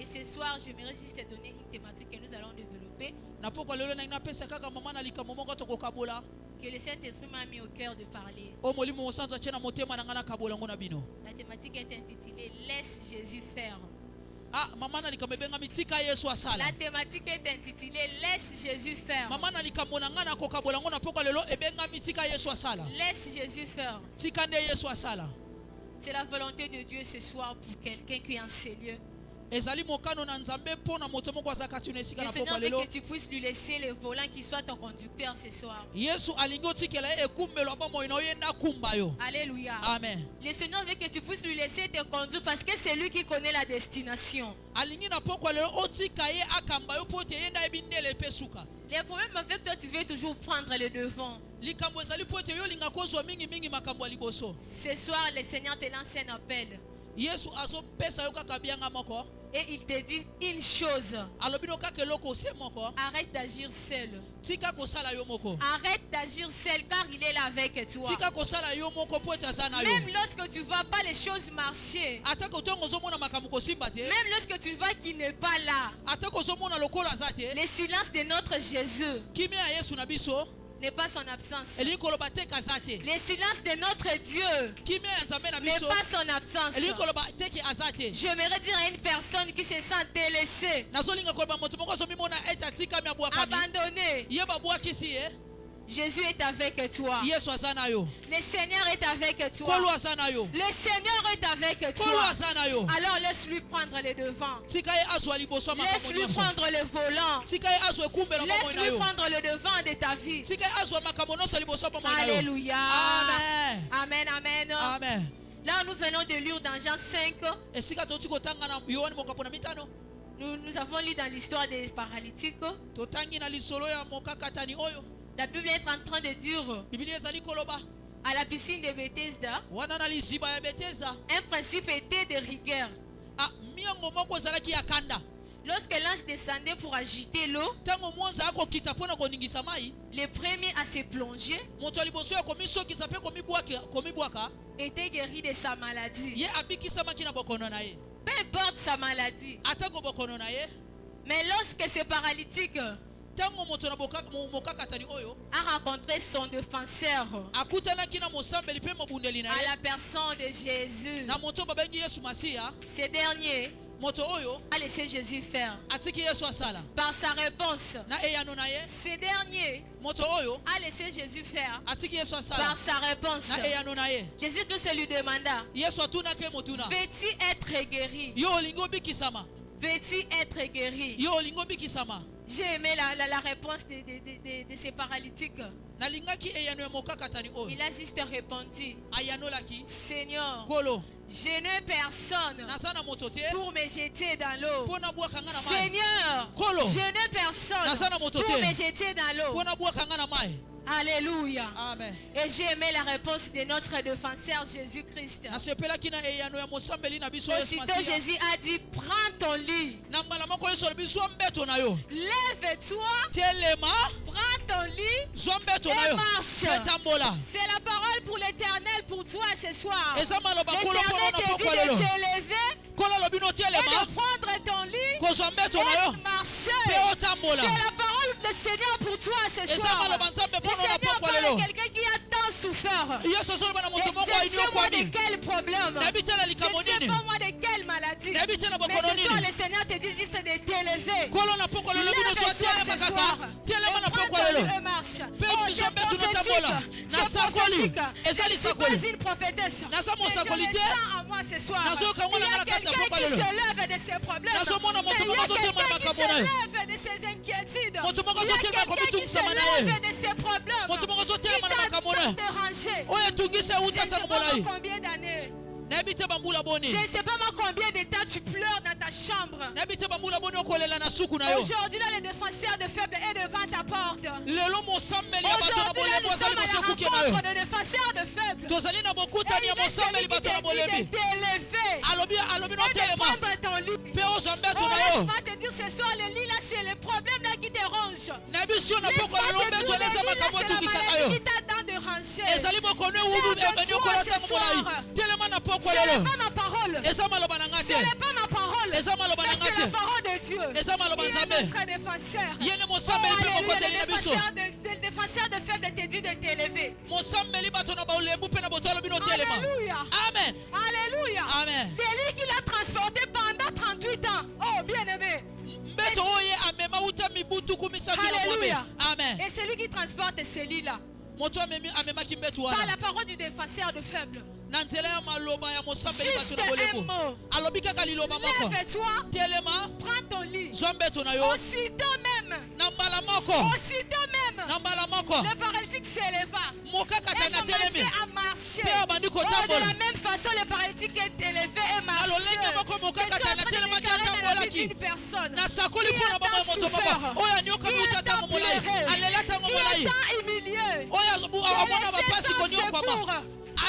C: Et ce soir, j'aimerais juste te donner une thématique que nous allons développer,
D: na pokwa lelo nangi napesa kaka mama na likambo moko tokokabola
C: que le Saint-Esprit m'a mis au cœur de parler.
D: oyo molimo mosantu atie na motema na ngai nakabola yango na bino
C: La thématique est intitulée Laisse Jésus faire.
D: ah mama na likambo ebengami tika yesu asala
C: La thématique est intitulée Laisse Jésus faire.
D: mama na likambo na ngai nakokabola yango na pokwa lelo ebengami tika yesu asala
C: Laisse Jésus faire.
D: tika nde yesu asala
C: C'est la volonté de Dieu ce soir pour quelqu'un qui est en ces lieux.
D: ezali mokano na nzambe mpo na moto moko aza kati na esika
C: Le
D: na
C: Seigneur
D: pokwa
C: veut
D: lelo
C: que tu puisses lui laisser le volant qui soit ton conducteur ce soir.
D: yesu alingi otikela ye ekumbelo bomoi na yo ye nde akumba yo
C: Alléluia.
D: amen
C: Le Seigneur veut que tu puisses lui laisser te conduire parce que c'est lui qui connaît la destination.
D: alingi na pokwa lelo otika ye akamba yo mpo ete ye nde ayebi ndele mpe suka
C: Les problèmes avec toi, tu veux toujours prendre le devant.
D: likambo ezali mpo ete yo olinga kozwa mingimingi makambo ya liboso
C: Ce soir, le Seigneur te lance un appel.
D: yesu azopesa yo kaka bianga moko
C: Et il te dit une chose.
D: alobi no kaka eloko se moko
C: Arrête d'agir seul.
D: tika kosala yo moko
C: Arrête d'agir seul car il est là avec toi.
D: tika kosala yo moko mpo ete aza na yo
C: Même lorsque tu ne vois pas les choses marcher.
D: atako ntongo ozomona makambo kosimba te
C: Même lorsque tu vois qu'il n'est pas là.
D: atako ozomona lokola aza te
C: Le silence de notre Jésus.
D: kimia ya yesu na biso
C: n'est pas son absence.
D: elingi koloba te kaza te
C: Le silence de notre Dieu
D: kimia ya nzambe na
C: n'est
D: biso
C: pas son absence.
D: elingi koloba te ki aza te
C: J'aimerais dire à une personne qui se sent délaissée,
D: nazolinga koloba moto moko azomimona ete atikami abwakami
C: abandonnée,
D: ye babwakisi ye
C: Jésus est avec toi.
D: yesu aza na yo
C: Le Seigneur est avec toi.
D: nkolo aza na yo
C: Le Seigneur est avec
D: nkolo
C: toi.
D: aza na yo
C: Alors laisse-lui prendre les devants.
D: tika ye azwa liboso ya makambo
C: Laisse-lui
D: nyonso
C: prendre le volant.
D: tika ye azwa ekumbelo bomoi na
C: Laisse-lui
D: yo
C: prendre le devant de ta vie.
D: tika ye azwa makambo nyonso liboso ya bomoi na yo
C: Alléluia.
D: amen
C: Amen, amen.
D: amen
C: Là, nous venons de lire dans Jean 5.
D: esika toti kotanga na yohani mokapo na mitano
C: Nous avons lu dans l'histoire des paralytiques.
D: totangi na lisolo ya mokakatani oyo
C: La Bible est en train de dire
D: bibilia ezali koloba
C: à la piscine de Bethesda,
D: wana na liziba ya betesda
C: un principe était de rigueur.
D: miango moko ezalaki ya kanda
C: Lorsque l'ange descendait pour agiter l'eau,
D: ntango mwanza akokita mpo na koningisa mai
C: le premier à se plonger
D: moto ya liboso ya komisokisa mpe komibwaka
C: était guéri de sa maladie.
D: ye abikisamaki na bokono na ye
C: Peu importe sa maladie.
D: atango bokono na ye
C: Mais lorsque ce paralytique
D: ntango moto na mokakatani oyo
C: a rencontré son défenseur,
D: akutanaki na mosambeli mpe mobundeli na
C: à
D: ye
C: la personne de Jésus,
D: na moto babengi yesu masiya
C: ce dernier
D: moto oyo
C: a laissé Jésus faire.
D: atiki yesu asala
C: Par sa réponse,
D: na eyano na ye
C: ce dernier
D: moto oyo
C: a laissé Jésus faire.
D: atiki yesu asala
C: Par sa réponse,
D: na eyano na ye
C: Jésus-Christ lui demanda,
D: yesu atunaki ye motuna
C: veux-tu être guéri?
D: yo olingi obikisama
C: Veux-tu être guéri?
D: yo olingi obikisama
C: J'ai aimé la réponse de ces paralytiques.
D: nalingaki eyano ya mokakatani oyo
C: Il a juste répondu,
D: ayanolaki
C: Seigneur,
D: kolo
C: je n'ai personne
D: naza na moto te
C: pour me jeter dans l'eau.
D: mpo nabwaka nga na mai
C: Seigneur,
D: Kolo.
C: je n'ai personne
D: Naza na moto
C: pour
D: te.
C: me jeter dans l'eau.
D: mpo nabwaka nga na mai
C: Alléluia.
D: amen
C: Et j'ai aimé la réponse de notre défenseur Jésus-Christ.
D: nasepelaki na eyano ya mosambeli na biso yesu
C: Aussitôt
D: masiya
C: Jésus a dit, prends ton lit,
D: na mbala moko yesu alobi zwa mbeto na yo
C: lève-toi,
D: telema
C: prends ton lit
D: zwa mbeto na
C: et
D: yo
C: marche.
D: mpe tambola
C: C'est la parole pour l'Éternel pour toi ce soir.
D: eza maloba nkolo mpono na
C: L'Éternel
D: pokwa
C: te dit
D: lelo
C: de t'élever
D: nkolo alobi no
C: et
D: telema
C: de prendre ton lit
D: kozwa mbeto na yo
C: et marcher.
D: mpe otambola
C: C'est la parole du Seigneur pour toi ce
D: eza
C: soir.
D: maloba nzambe
C: Le
D: mpono na
C: Seigneur
D: pokwa
C: parle
D: lelo
C: à quelqu'un qui a tant souffert.
D: yesu azoloba na
C: Et
D: moto moko
C: je
D: aini
C: ne sais moi
D: okwami
C: de quel problème.
D: nayebi te na
C: Je
D: likambo
C: ne sais
D: nini
C: pas moi de quelle maladie.
D: nayebi te na
C: Mais
D: bokono
C: ce soir,
D: nini
C: le Seigneur te dit juste de t'élever.
D: nkolo na pokwa lelo bino zwa
C: Lève-toi
D: telema
C: ce soir.
D: kaka telema na
C: Et prends
D: pokwa
C: ton
D: lelo
C: lit et marche.
D: Pe
C: Oh,
D: biso
C: c'est
D: mbetu
C: prophétique.
D: notambola.
C: C'est
D: Nasakoli.
C: prophétique.
D: Eza
C: Je ne suis pas
D: lisakoli.
C: une prophétesse.
D: Naza
C: Mais je
D: mosakoli
C: le
D: te.
C: sens en moi ce soir.
D: Nazoyoka mwana
C: Il y
D: nga
C: a
D: na kati ya
C: quelqu'un
D: pokwa
C: qui
D: lelo.
C: se lève de ses problèmes.
D: Nazomona moto
C: Mais il y
D: moko
C: a
D: azotema
C: quelqu'un qui
D: makambo
C: se
D: na ye.
C: lève de ses inquiétudes.
D: Moto moko
C: Il y a
D: azotema
C: quelqu'un qui se
D: komitungisa na ye.
C: lève de ses problèmes.
D: Moto moko azotema na
C: Qui
D: makambo na ye.
C: t'attend de ranger.
D: oyo etungisa
C: Je
D: euta
C: ne sais
D: ntango
C: pas moi
D: molai
C: combien d'années.
D: nayebi te bambula boni
C: Je ne sais pas moi combien de temps tu pleures dans ta chambre.
D: nayebi te bambula boni okolela na suku na yo
C: Aujourd'hui, là, le défenseur de faible est devant ta porte.
D: lelo mosambeli ya bato na
C: Aujourd'hui, là,
D: bolembo
C: nous
D: azali
C: sommes à la
D: mosekuki na yo
C: rencontre de défenseurs de faible.
D: tozali na bokutani ya mosambeli bato na bolembi
C: T'élever
D: alobi no
C: et de
D: telema
C: prendre ton lit.
D: mpe ozwa mbeto
C: Oh,
D: na yo
C: laisse-moi te dire ce soir, le lit là, c'est le problème là qui te ronge.
D: nayebi sio na pokwa lelo
C: Laisse-moi te
D: mbeto
C: dire, le
D: eleza
C: lit là,
D: makambo
C: c'est la
D: etungisaka
C: maladie
D: yo
C: qui t'attend de ranger.
D: ezali bokono ewubu ebeni okola ntango molai telema na pokwa
C: Ce n'est
D: lelo
C: pas ma parole.
D: eza maloba na nga
C: Ce
D: te
C: n'est pas ma parole.
D: eza maloba na
C: Mais
D: nga
C: c'est la
D: te
C: parole de Dieu.
D: eza maloba
C: Il est
D: nzambe
C: notre défenseur.
D: ye ni mosambeli mpe
C: Alléluia,
D: mokoteli na biso
C: le défenseur de faible te dit de t'élever.
D: mosambeli bato na bolembu mpe na boto alobi no telema
C: Alléluia.
D: amen
C: Alléluia.
D: amen
C: Des lits qu'il a transportés pendant 38 ans. Oh, bien-aimé.
D: mbeto oyo ye amema uta mibutuku misato na mwambe
C: Alléluia.
D: amen
C: Et celui qui transporte ces lits-là,
D: moto amemaki mbeto
C: par
D: wana
C: la parole du défenseur de faible,
D: na nzela ya maloba ya mosambeli bato
C: juste
D: na
C: un
D: bolembu
C: mot.
D: alobi kaka liloba moko
C: Lève-toi,
D: telema
C: prends ton lit.
D: zwa mbeto na yo
C: Aussitôt même,
D: na mbala moko
C: aussitôt même,
D: na mbala moko
C: le paralytique s'éleva
D: mokakata
C: et
D: na telemi
C: commençait à marcher.
D: mpe abandi
C: Oh, de
D: kotambola
C: la même façon, le paralytique est élevé et
D: na
C: marche.
D: lolenge moko mokakata na telemaki atambolaki
C: Une personne
D: nasakoli
C: qui
D: mpona
C: a
D: mama ya
C: tant
D: moto moko
C: souffert,
D: oyo anioka miuta
C: qui a
D: ntango
C: tant
D: molai
C: pleuré,
D: alela ntango
C: qui
D: molai
C: a tant humilié,
D: oyo amona
C: de
D: bapasi
C: laisser sans
D: koniokwama
C: secours,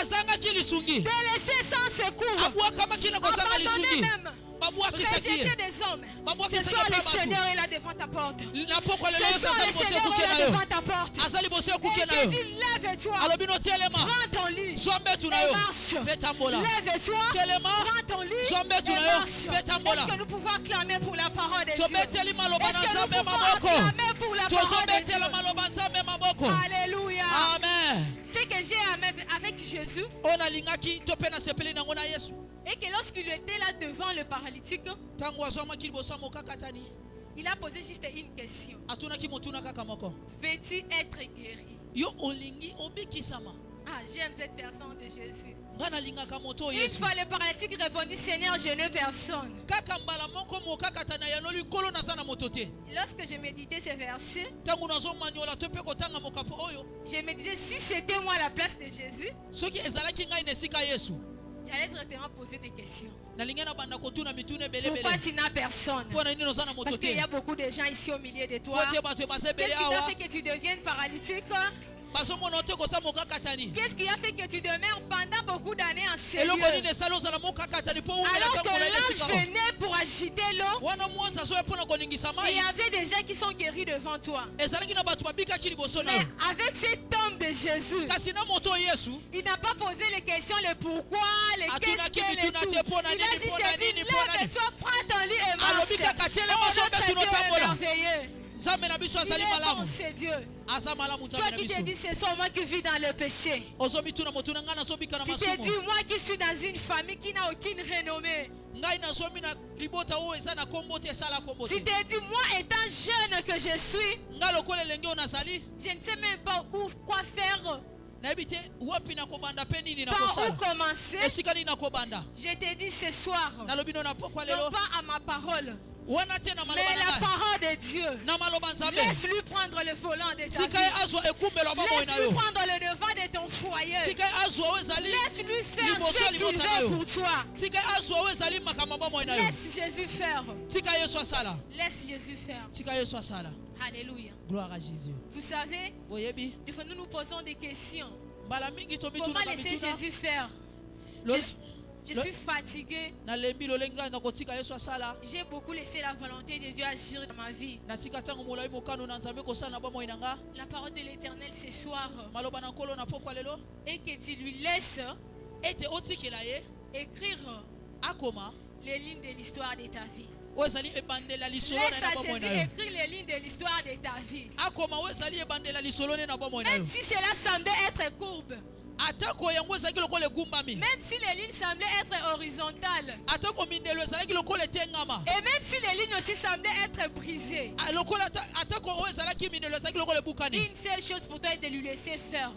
D: azangaki lisungi
C: de laisser sans secours,
D: abwakamaki na kozanga
C: abandonner
D: lisungi
C: même,
D: babwakisaki ye
C: rejeter des hommes.
D: babwakisaki
C: Ce soir,
D: mpe
C: le
D: bato
C: Seigneur est là devant ta porte.
D: na pokwa lelo
C: Ce
D: yoso
C: soir,
D: aza
C: le
D: liboso
C: Seigneur
D: ekuke
C: est
D: na
C: là
D: yo
C: devant ta porte.
D: aza liboso ekuke na
C: Et
D: yo
C: il dit, lève-toi,
D: alobi no telema
C: prends ton lit,
D: zwa mbetu na
C: et
D: yo
C: marche.
D: mpe tambola
C: Lève-toi,
D: telema
C: prends ton lit,
D: zwa mbetu
C: et
D: na yo
C: marche.
D: mpe tambola
C: Est-ce que nous pouvons acclamer pour la parole de Dieu?
D: tobeteli maloba na
C: Est-ce que nous
D: nzambe
C: pouvons
D: maboko
C: acclamer pour la parole de
D: tozobetela
C: Dieu?
D: maloba nzambe maboko
C: Alléluia. Jésus.
D: oyo nalingaki to mpe nasepeli nango na Yesu.
C: Et que lorsqu'il était là devant le paralytique,
D: Ntango azwamaki liboso ya mokakatani,
C: il a posé juste une question.
D: atunaki motuna kaka moko.
C: Veux-tu être guéri?
D: Yo olingi obikisama.
C: Ah, j'aime cette personne de Jésus.
D: Nga nalingaka moto
C: Une
D: Yesu.
C: fois le paralytique répondit, Seigneur, je n'ai personne.
D: Kaka mbala moko mokakatana yanoli kolo naza na moto te.
C: Lorsque je méditais ces versets,
D: Ntango nazomaniola to mpe kotanga mokapo oyo,
C: je me disais, si c'était moi à la place de Jésus,
D: soki ezalaki ngai na esika Yesu,
C: j'allais directement poser des questions.
D: nalingi na banda kotuna mituna
C: Pourquoi
D: ebelebele.
C: tu n'as personne?
D: Mpo na nini oza na moto
C: Parce qu'il
D: te?
C: y a beaucoup de gens ici au milieu de toi.
D: Po te bato baza ebele
C: Qu'est-ce qui a
D: awa,
C: fait que tu deviennes paralytique?
D: bazomona te koza mokakatani.
C: Qu'est-ce qui a fait que tu demeures pendant beaucoup d'années en ces
D: Eloko
C: lieux?
D: nini esali ozala mokakatani mpo
C: Alors
D: umelaka
C: que
D: molai na
C: l'ange
D: esika oyo.
C: venait pour agiter l'eau,
D: Wana mwanza azoya mpo na koningisa
C: il y
D: mai,
C: avait des gens qui sont guéris devant toi.
D: ezalaki na bato babikaki liboso na
C: Mais
D: yo.
C: avec cet homme de Jésus,
D: Kasi na moto Yesu,
C: il n'a pas posé les questions, les pourquoi, les
D: Atunaki
C: qu'est-ce qu'elle et
D: mituna
C: tout.
D: te, pona
C: Il a
D: nini,
C: juste
D: pona
C: dit,
D: nini, pona nini.
C: lève-toi, prends ton lit et
D: Alobi
C: marche.
D: kaka telema
C: Oh,
D: sobe
C: notre Dieu est
D: tunotambola.
C: merveilleux.
D: Nzambe na biso
C: Il
D: azali
C: est bon,
D: malamu.
C: c'est Dieu.
D: Aza malamu
C: Toi
D: Nzambe na
C: qui te
D: biso.
C: dis, c'est seulement moi qui vis dans le péché.
D: Ozomituna motuna ngai nazobika na
C: Tu te dis,
D: masumu.
C: moi qui suis dans une famille qui n'a aucune renommée.
D: Ngai nazomi na libota oyo eza na kombo te esala kombo
C: Tu
D: te.
C: te dis, moi étant jeune que je suis,
D: Ngai lokola elenge oyo nazali,
C: je ne sais même pas où, quoi faire,
D: nayebi te wapi nakobanda mpe nini
C: par où
D: nakosala.
C: commencer.
D: Esika nini nakobanda.
C: Je te dis ce soir,
D: Nalobi no na pokwa
C: non
D: lelo.
C: pas à ma parole,
D: Wana te na
C: mais
D: maloba
C: la
D: na ngai.
C: parole de Dieu.
D: Na maloba Nzambe.
C: Laisse-lui prendre le volant de ta
D: Tika ye
C: vie.
D: azwa ekumbelo bomoi na
C: Laisse-lui
D: yo.
C: prendre le devant de ton foyer.
D: Tika ye azwa oyo ezali
C: Laisse-lui faire
D: liboso
C: ce
D: ya
C: qu'il
D: libota na
C: veut
D: yo.
C: pour toi.
D: Tika ye azwa oyo ezali makambo bomoi na yo.
C: Laisse Jésus faire.
D: Tika Yesu asala.
C: Laisse Jésus faire.
D: Tika Yesu asala.
C: Alléluia.
D: Gloire à Jésus.
C: Vous savez,
D: Boyebi.
C: des fois nous nous posons des questions.
D: Mbala mingi to
C: Comment
D: mituna
C: laisser
D: mituna.
C: Jésus faire?
D: Lo-
C: Je suis fatiguée.
D: nalembi lolenge ngai nakotika Yesu asala.
C: J'ai beaucoup laissé la volonté de Dieu agir dans ma vie.
D: Natika ntango molai mokano na Nzambe kosala na bomoi na nga.
C: La parole de l'Éternel ce soir
D: Maloba na nkolo na pokwa lelo.
C: et que tu lui laisses
D: Ete otikela ye
C: écrire
D: akoma
C: les lignes de l'histoire de ta vie.
D: oyo ezali ebandela lisolo
C: Laisse
D: na
C: à
D: bomoi
C: Jésus
D: na yo.
C: écrire les lignes de l'histoire de ta vie.
D: Akoma oyo ezali ebandela lisolo na bomoi na yo.
C: Même si cela semblait être courbe,
D: Atako yango ezalaki lokola egumbami.
C: même si les lignes semblaient être horizontales,
D: Atako mindelo ezalaki lokola etengama.
C: et même si les lignes aussi semblaient être brisées,
D: Lokola atako oyo ezalaki mindelo ezalaki lokola ebukani.
C: une seule chose pour toi est de lui laisser faire.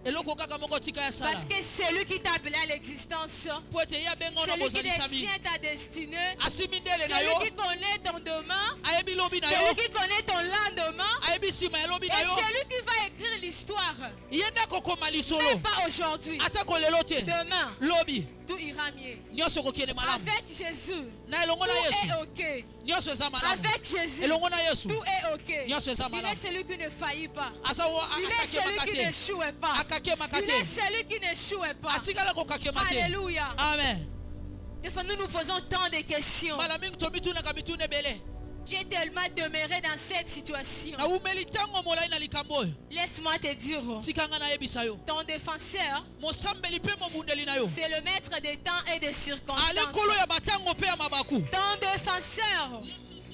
D: Eloko kaka moko tika ya sala.
C: Parce que c'est lui qui t'a appelé à l'existence,
D: Po ete ye abenga ona
C: celui qui
D: bozalisami.
C: détient ta destinée,
D: Asimi ndele na yo.
C: celui qui connaît ton demain,
D: Ayebi lobi na yo.
C: celui qui connaît ton lendemain,
D: Ayebi nsima ya lobi
C: et
D: na yo.
C: celui qui va écrire l'histoire.
D: Ye nde akokoma lisolo.
C: Mais pas aujourd'hui,
D: Atako lelo te.
C: demain,
D: Lobi.
C: tout ira mieux.
D: Nyonso ekokende malamu.
C: Avec Jésus,
D: Na elongo na
C: tout
D: Yesu.
C: est ok.
D: Nyonso eza malamu.
C: Avec Jésus,
D: Elongo na Yesu.
C: tout est ok.
D: Nyonso eza
C: Il est
D: malamu.
C: celui qui ne faillit pas.
D: Aza wo
C: Il est
D: akake
C: celui qui
D: makate.
C: n'échoue pas.
D: Akake
C: Il
D: makate.
C: est celui qui n'échoue pas.
D: Atikala kokake mate.
C: Alléluia.
D: Amen.
C: Des fois, nous nous posons tant de questions.
D: Mbala mingi tomitunaka mituna ebele.
C: J'ai tellement demeuré dans cette situation.
D: Naumeli ntango molai na likambo oyo.
C: Laisse-moi te dire,
D: Tikanga nayebisa yo.
C: ton défenseur,
D: Mosambeli mpe mobundeli na yo.
C: c'est le maître des temps et des
D: Ali
C: circonstances.
D: nkolo ya batango mpe ya mabaku.
C: Ton défenseur,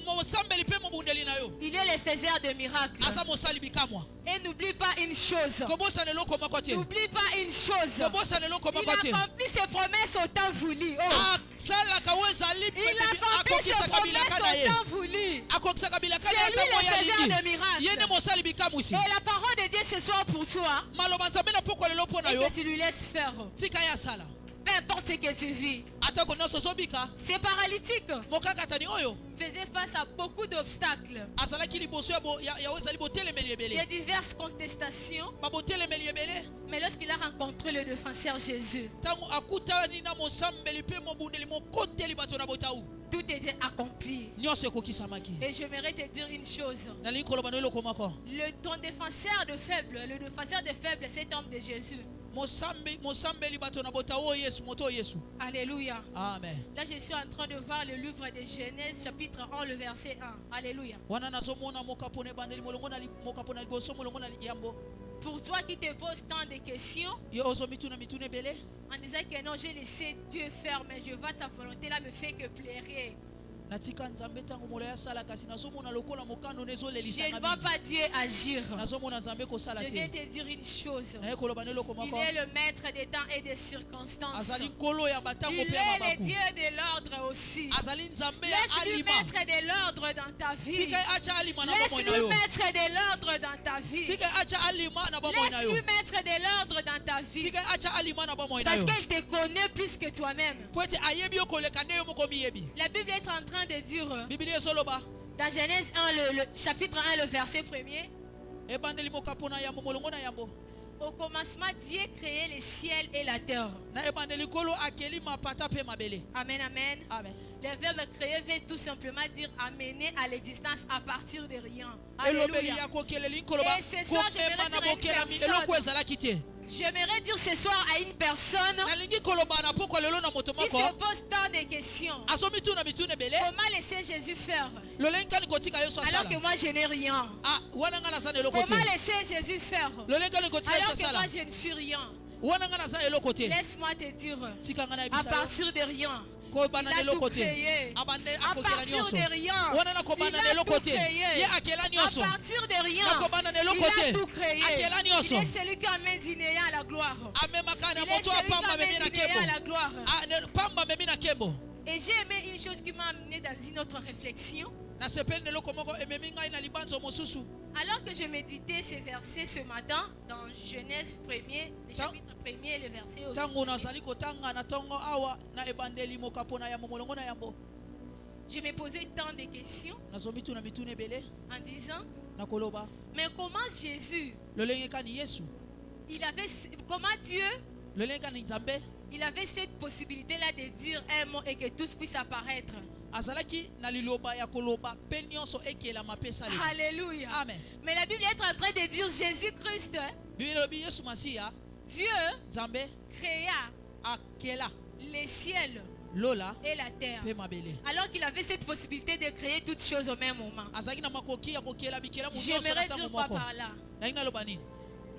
D: Mosambeli mpe mobundeli na yo.
C: il est le faiseur de miracles.
D: Aza mosali bikamwa.
C: Et n'oublie pas une chose.
D: Kobosana eloko moko te.
C: N'oublie pas une chose.
D: Kobosana eloko
C: Il
D: moko te.
C: accomplit ses promesses au temps voulu. Oh.
D: Asalaka oyo ezali
C: Il accomplit ses
D: akokisaka bilaka na
C: promesses
D: ye.
C: au temps voulu.
D: Akokisaka bilaka na
C: C'est
D: ye
C: lui
D: ntango
C: le
D: ya
C: faiseur de
D: lingi.
C: miracles.
D: Ye nde mosali bikamwisi.
C: Et la parole de Dieu ce soir pour toi,
D: Maloba Nzambe na pokwa lelo mpo na
C: et
D: yo.
C: que tu lui laisses faire.
D: Tika ye asala.
C: Peu importe ce que tu vis.
D: Atako nyonso ozobika.
C: Ces paralytiques
D: Mokakatani oyo.
C: faisaient face à beaucoup d'obstacles,
D: Azalaki liboso ya oyo ezali botelemeli ebele.
C: de diverses contestations.
D: Babotelemeli ebele.
C: Mais lorsqu'il a rencontré le défenseur Jésus,
D: Ntango akutani na mosambeli mpe mobundeli mokoteli bato na botau.
C: tout était accompli.
D: Nyonso ekokisamaki.
C: Et j'aimerais te dire une chose.
D: Nalingi koloba no eloko moko.
C: Ton défenseur de faible, le défenseur de faible, cet homme de Jésus.
D: Mosambeli bato na botau oyo Yesu, moto oyo Yesu.
C: Alléluia.
D: Amen.
C: Là, je suis en train de voir le livre de Genèse, chapitre 1, le verset 1. Alléluia.
D: Wana nazomona mokapo na ebandeli molongo na mokapo na liboso molongo na yambo.
C: Pour toi qui te poses tant de questions,
D: Yo ozo mituna ebele.
C: en disant que non, j'ai laissé Dieu faire, mais je vois ta volonté là me fait que plairait.
D: natika nzambe tango mola ya sala kasi nazomona lokola mokano nezolelisa
C: Je ne vois pas Dieu agir.
D: nazomona nzambe kosala
C: Je vais
D: te
C: te dire une chose.
D: naye koloba neloko
C: Il
D: moko
C: est le maître des temps et des circonstances.
D: azali nkolo ya
C: Il
D: batango
C: est
D: mpe ya
C: le
D: mabaku
C: Dieu de l'ordre aussi.
D: azali nzambe ya
C: Laisse-lui
D: alima
C: mettre de l'ordre dans ta vie.
D: tika ye acha alima na bomoi na
C: Laisse-lui
D: yo
C: mettre de l'ordre dans ta vie.
D: tika ye acha alima na bomoi na yo
C: Laisse-lui mettre de l'ordre dans ta vie.
D: tika ye acha alima na bomoi na
C: Parce
D: yo
C: qu'elle te connaît plus que toi-même.
D: po ete ayebi yo koleka nde yo moko miyebi
C: La Bible est en train de dire
D: bibili ezoloba
C: dans Genèse 1, le chapitre 1, le verset 1er.
D: ebandeli mokapo na yambo molongo na yambo
C: Au commencement, Dieu créait les ciels et la terre.
D: na ebandeli kolo akeli mapata mpe mabele
C: Amen, amen.
D: amen
C: Le verbe créer veut tout simplement dire amener à l'existence à partir de rien.
D: elobeli
C: Alléluia.
D: ya kokeleli nkoloba
C: Et ce soir, je
D: komema
C: vais
D: na
C: dire à une
D: bokelami
C: personne.
D: eloko ezalaki te
C: J'aimerais dire ce soir à une personne
D: nalingi koloba na pokwa lelo na moto
C: qui
D: moko
C: se pose tant de questions.
D: azomituna mituna ebele
C: Comment laisser Jésus faire
D: lolenge kani kotika yesu
C: alors
D: asala
C: que moi je n'ai rien?
D: ah wana nga naza na eloko te
C: Comment laisser Jésus faire
D: lolenge kani kotika yesu
C: alors que
D: asala
C: moi je ne suis rien?
D: wana nga naza na eloko te
C: Laisse-moi te dire,
D: tika nga na
C: à
D: yebisa yo
C: partir de rien,
D: kobana
C: il
D: na
C: a tout
D: eloko te
C: créé.
D: abande
C: À
D: akokela
C: partir
D: nyonso
C: de rien,
D: wana na
C: il
D: kobana na
C: a
D: eloko
C: tout
D: te
C: créé.
D: ye akela
C: À
D: nyonso
C: partir de rien,
D: nakobana na eloko
C: il a
D: te
C: tout créé.
D: akela
C: Il
D: nyonso
C: est celui qui amène du néant à la gloire.
D: amemaka
C: Il
D: na
C: est
D: moto
C: celui qui
D: apamba amemi na
C: amène du néant à la
D: kebo
C: gloire.
D: pamba amemi na kebo
C: Et j'ai aimé une chose qui m'a amené dans une autre réflexion.
D: nasepeli na eloko moko ememi ngai na libanzo mosusu
C: Alors que je méditais ces versets ce matin dans Genèse 1er, le chapitre 1er, le verset aussi.
D: ntango nazali kotanga na ntongo awa na ebandeli mokapo na yambo molongo na yambo
C: Je me posais tant de questions
D: nazomituna mituna ebele
C: en disant,
D: na koloba
C: mais comment Jésus,
D: lolenge kani yesu
C: comment Dieu,
D: lolenge kani nzambe
C: il avait cette possibilité-là de dire un mot et que tous puissent apparaître.
D: azalaki na liloba ya koloba mpe nyonso ekelama mpe esalema
C: Alléluia.
D: amen
C: Mais la Bible est en train de dire Jésus-Christ,
D: bibili elobi yesu masiya
C: Dieu
D: nzambe
C: créa
D: akela
C: les ciels
D: lola
C: et la terre.
D: mpe mabele
C: Alors qu'il avait cette possibilité de créer toutes choses au même moment.
D: azalaki na makoki ya kokela bikelamu nyonso na
C: J'aimerais
D: ntango
C: dire pas
D: moko
C: par là.
D: nalingi naloba nini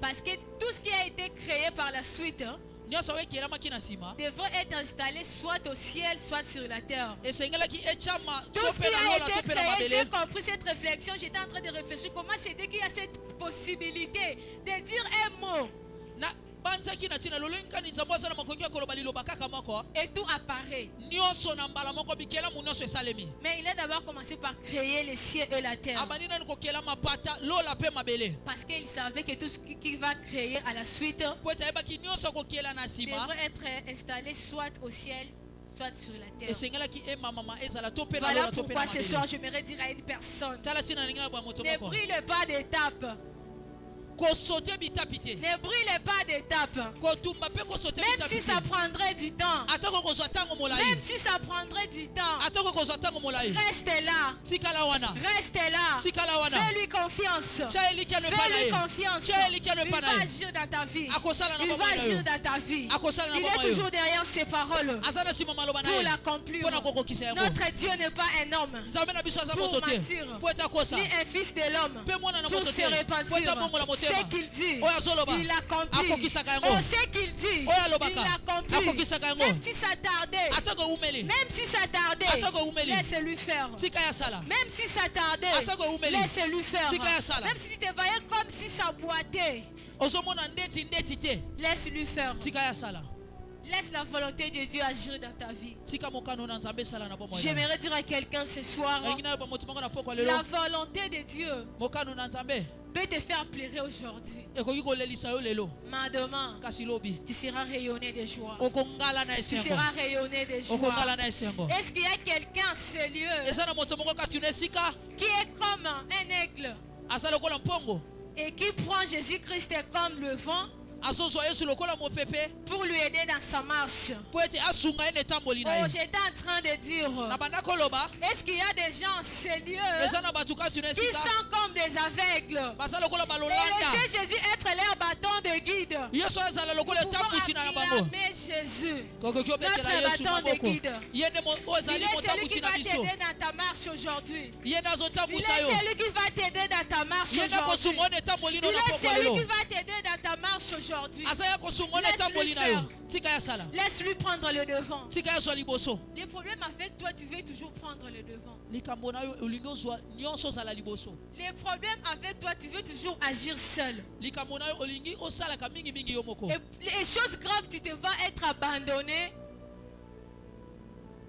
C: Parce que tout ce qui a été créé par la suite
D: nyonso oyo ekelamaki na nsima
C: devrait être installé soit au ciel, soit sur la terre.
D: esengelaki etiama
C: Tout
D: so
C: ce
D: mpe
C: qui
D: na
C: a
D: lola to
C: été
D: mpe na
C: créé, j'ai
D: mabele
C: compris cette réflexion. J'étais en train de réfléchir comment c'est Dieu qui a cette possibilité de dire un mot
D: na banzaki na ntina lolenge kani nzambe aza na makoki ya koloba liloba kaka moko
C: et tout apparaît.
D: nyonso na mbala moko bikelamu nyonso esalemi
C: Mais il a d'abord commencé par créer les cieux et la terre.
D: abandi nani kokela mapata lola mpe mabele
C: Parce qu'il savait que tout ce qu'il va créer à la suite
D: po ete ayebaki nyonso kokela na nsima
C: devrait être installé soit au ciel, soit sur la terre.
D: esengelaki emamama ezala to mpe na
C: Voilà
D: lola to mpe na
C: pourquoi ce soir,
D: mabele
C: j'aimerais dire à une personne,
D: tala ntina nalingi na boya moto
C: ne
D: moko
C: brûle pas d'étape.
D: kosote bitapi te
C: Ne brûle pas d'étape.
D: kotumba mpe kosote
C: Même
D: bitapi
C: si ça
D: te
C: prendrait du temps.
D: atako kozwa ntango molai
C: Même si ça prendrait du temps.
D: atako kozwa ntango molai
C: Reste là.
D: tikala wana
C: Reste là.
D: tikala wana
C: Fais-lui confiance.
D: tia elikiano epa na
C: Fais-lui
D: ye
C: confiance.
D: tia elikiano
C: Il
D: epa
C: va
D: na ye
C: agir dans ta vie.
D: akosala na
C: Il va
D: bomoi na yo
C: agir dans ta vie.
D: akosala na
C: Il
D: bomoi
C: est
D: na yo
C: toujours derrière ses paroles
D: aza na nsima maloba na
C: pour
D: ye
C: l'accomplir.
D: mpo na kokokisa yango
C: Notre Dieu n'est pas un homme,
D: nzambe na biso aza
C: pour
D: moto te
C: mentir.
D: mpo ete akosa
C: ni un fils de l'homme
D: mpe mwana na
C: pour
D: moto
C: se
D: te mpo ete
C: repentir.
D: abongola motema
C: Ce qu'il dit,
D: oyo azoloba
C: il accomplit.
D: akokisaka yango
C: Oh, ce qu'il dit,
D: oyo alobaka
C: il accomplit.
D: akokisaka yango
C: Même si ça tardait,
D: atako eumeli
C: même si ça tardait,
D: atako eumeli
C: laisse-lui faire.
D: tika ya sala
C: Même si ça tardait,
D: atako eumeli
C: laisse-lui faire.
D: tika ya sala
C: Même si tu te voyais comme si ça boitait,
D: ozomona ndeti te
C: laisse-lui faire.
D: tika ya sala
C: Laisse la volonté de Dieu agir dans ta vie.
D: tika mokano na nzambe esala na bomoi
C: J'aimerais dire à quelqu'un ce soir,
D: nalingi nayoba moto moko na pokwa
C: la
D: lelo
C: volonté de Dieu
D: mokano na nzambe
C: peut te faire pleurer aujourd'hui.
D: ekoki kolelisa yo lelo
C: Mais demain,
D: kasi lobi
C: tu seras rayonné de joie.
D: okongala na
C: Tu
D: esengo
C: seras rayonné de joie.
D: okongala na esengo
C: Est-ce qu'il y a quelqu'un à ce lieu
D: eza na moto moko kasi na esika
C: qui est comme un aigle
D: aza lokola mpongo
C: et qui prend Jésus-Christ comme le vent
D: azozwa yesu lokola mopepe
C: pour lui aider dans sa marche?
D: mpo ete asunga ye na etamboli na
C: Oh,
D: ye
C: j'étais en train de dire,
D: na banda koloba
C: est-ce qu'il y a des gens à ce lieu
D: eza na bato kasi na
C: qui
D: esika
C: sont comme des aveugles
D: baza lokola
C: et
D: balolanda
C: laisser Jésus être leur bâton de guide
D: yesu azala lokola etambusi na
C: pour acclamer Jésus,
D: kokoki obetela
C: notre
D: Yesu
C: bâton de
D: maboko
C: guide.
D: ye nde
C: Il
D: ozali
C: est celui
D: motambusi
C: qui
D: na
C: va
D: biso
C: t'aider dans ta marche aujourd'hui.
D: ye
C: Il est
D: nazotambusa yo
C: celui qui va t'aider dans ta marche
D: ye
C: aujourd'hui.
D: nakosunga ono etamboli
C: Il
D: no na
C: est
D: poko
C: celui qui
D: lelo
C: va t'aider dans ta marche aujourd'hui.
D: aza ya kosunga ono
C: Laisse-lui
D: etamboli na
C: faire.
D: yo tika ya sala
C: Laisse-lui prendre le devant.
D: tika ya zwa liboso
C: Les problèmes avec toi, tu veux toujours prendre le devant.
D: likambo na yo olingi ozwa nyonso ozala liboso
C: Les problèmes avec toi, tu veux toujours agir seul.
D: likambo na yo olingi osalaka mingimingi yo moko
C: Et les choses graves, tu te vas être abandonné.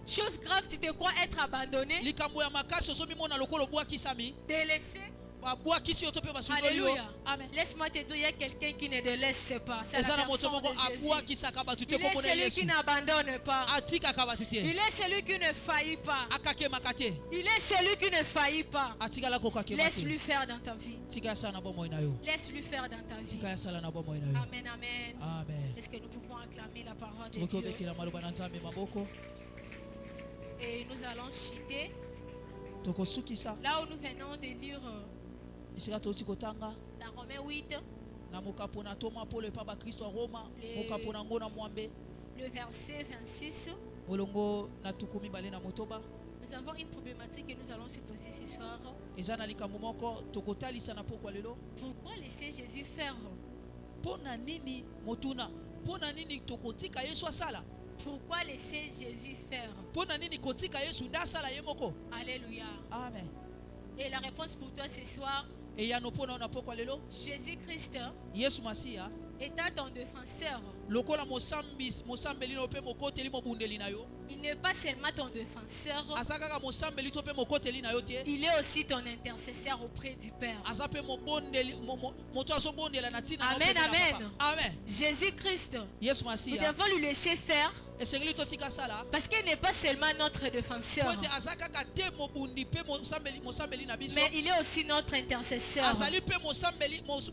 C: Chose grave, tu te crois être abandonné,
D: likambo ya makasi ozomimona lokola obwakisami
C: délaissé.
D: babwakisi yo to mpe basundoli yo
C: Alléluia.
D: amen
C: Laisse-moi te dire, il y a quelqu'un qui ne délaisse pas. C'est
D: eza
C: la
D: na moto
C: personne
D: moko
C: de Jésus.
D: abwakisaka bato te
C: Il est
D: komona
C: celui
D: yesu
C: qui n'abandonne pas.
D: atikaka bato te
C: Il est celui qui ne faillit pas.
D: akakemaka te
C: Il est celui qui ne faillit pas.
D: atikala kokakema te
C: Laisse-lui faire dans ta vie.
D: tika ya sala na bomoi na yo
C: Laisse-lui faire dans ta vie.
D: tika ya sala na bomoi na yo
C: Amen, amen.
D: amen
C: Est-ce que nous pouvons acclamer la parole de
D: tokoki
C: Dieu?
D: obetela maloba na nzambe maboko
C: Et nous allons citer
D: tokosukisa
C: là où nous venons de lire
D: esika touti kotanga
C: dans Romains 8,
D: na mokapo na toma polo epa bakristo ya roma
C: Le-
D: mokapo na ngo na mwambe
C: le verset 26.
D: molongo na tuku mibale na motoba
C: Nous avons une problématique que nous allons se poser ce soir.
D: eza na likambo moko tokotalisa na pokwa lelo
C: Pourquoi laisser Jésus faire?
D: mpo na nini motuna mpo na nini tokotika yesu asala
C: Pourquoi laisser Jésus faire?
D: mpo na nini kotika yesu nde asala ye moko
C: Alléluia.
D: amen
C: Et la réponse pour toi ce soir,
D: eyano mpo na yo na pokwa lelo
C: Jésus-Christ
D: yesu masiya
C: étant ton défenseur,
D: lokola mosambeli no mpe mokoteli mobundeli na yo
C: il n'est pas seulement ton défenseur,
D: aza kaka mosambeli to mpe mokoteli na yo te
C: il est aussi ton intercesseur auprès du Père.
D: aza mpe moto azobondela na ntina na
C: Amen,
D: yo mpe na
C: amen.
D: papa. Amen.
C: Jésus-Christ,
D: yesu
C: nous
D: masiya
C: devons lui laisser faire
D: esengeli totika sala
C: parce qu'il n'est pas seulement notre défenseur,
D: po ete aza kaka te mobundi mpe mosambeli na biso
C: mais il est aussi notre intercesseur.
D: azali mpe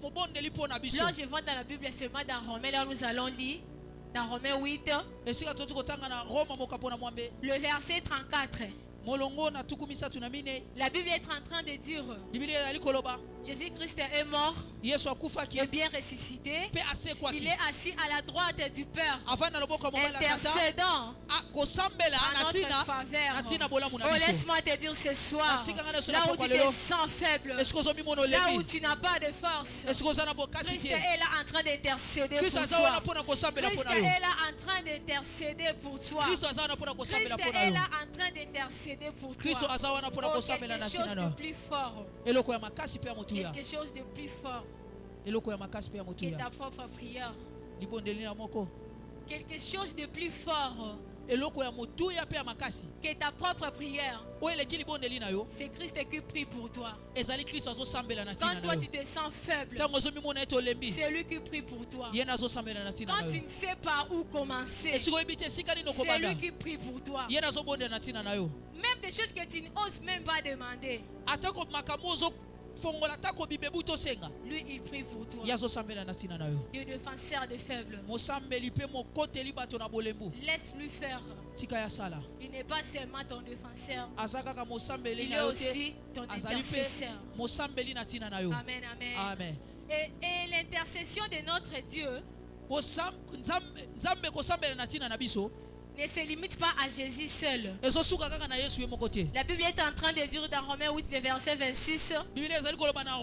D: mobondeli mpo na biso
C: Là, je vois dans la Bible seulement dans Romains, là nous allons lire, dans Romains 8,
D: esika toti kotanga na roma mokapo na mwambe
C: le verset 34.
D: molongo na tuku misatu na mine
C: La Bible est en train de dire,
D: biblia ezali koloba
C: Jésus-Christ est mort,
D: yesu akufaki
C: est bien ressuscité,
D: mpe
C: il
D: asekwaki
C: est assis à la droite du Père,
D: avandi na loboko ya mobali ya tata
C: intercédant
D: kosambela
C: en
D: na
C: notre
D: ntina
C: faveur.
D: na ntina bolamu na
C: Oh,
D: biso
C: laisse-moi te dire ce soir,
D: Atika ngana
C: là où
D: sona
C: tu
D: lelo.
C: te sens faible,
D: esika ozomimona
C: là où
D: olembi
C: tu n'as pas de force,
D: esika oza na bokasi
C: Christ
D: te
C: est là en train d'intercéder
D: kristo
C: pour
D: aza wana
C: toi.
D: mpo na kosambela mpo
C: Christ
D: na yo
C: est là en train d'intercéder pour toi.
D: kristo aza wana mpo na
C: Christ
D: kosambela mpo na
C: est
D: yo
C: là en train d'intercéder pour
D: kristo
C: toi.
D: aza wana mpo na
C: Oh,
D: kosambela na
C: quelque
D: ntina
C: chose
D: na
C: de
D: yo
C: plus fort,
D: eloko ya makasi mpe ya motuya
C: quelque chose de plus fort
D: eloko ya makasi mpe ya
C: que
D: motuya
C: ta propre prière.
D: libondeli na moko
C: Quelque chose de plus fort
D: eloko ya motuya mpe ya makasi
C: que ta propre prière.
D: oyo eleki libondeli na yo
C: C'est Christ qui prie pour toi.
D: ezali kristo azosambela na
C: Quand
D: ntina na
C: toi
D: yo
C: tu te sens faible,
D: ntango ozomimona ete olembi
C: c'est lui qui prie pour toi.
D: ye nde azosambela na ntina na
C: Quand tu
D: yo
C: ne sais pas où commencer,
D: esika oyebi te esika nini
C: c'est
D: okobanda
C: lui qui prie pour toi.
D: ye nde azobondela na ntina na yo
C: Même des choses que tu n'oses même pas demander,
D: atako makambo ozofongola atako bibebu tosenga
C: lui il prie pour toi.
D: ye azosambela na ntina na yo
C: Le défenseur des faibles.
D: mosambeli mpe mokoteli bato na bolembu
C: Laisse-lui faire.
D: tika ya sala
C: Il n'est pas seulement ton défenseur,
D: aza kaka mosambeli
C: il
D: na
C: est
D: yo
C: aussi
D: te
C: ton
D: azali mpe
C: intercesseur.
D: mosambeli na ntina na yo
C: Amen, amen.
D: amen
C: Et l'intercession de notre Dieu
D: nzambe kosambela na ntina na biso
C: ne se limite pas à Jésus seul.
D: ezosuka kaka na yesu ye moko te
C: La Bible est en train de dire dans Romains 8, le verset 26,
D: biblia ezali koloba na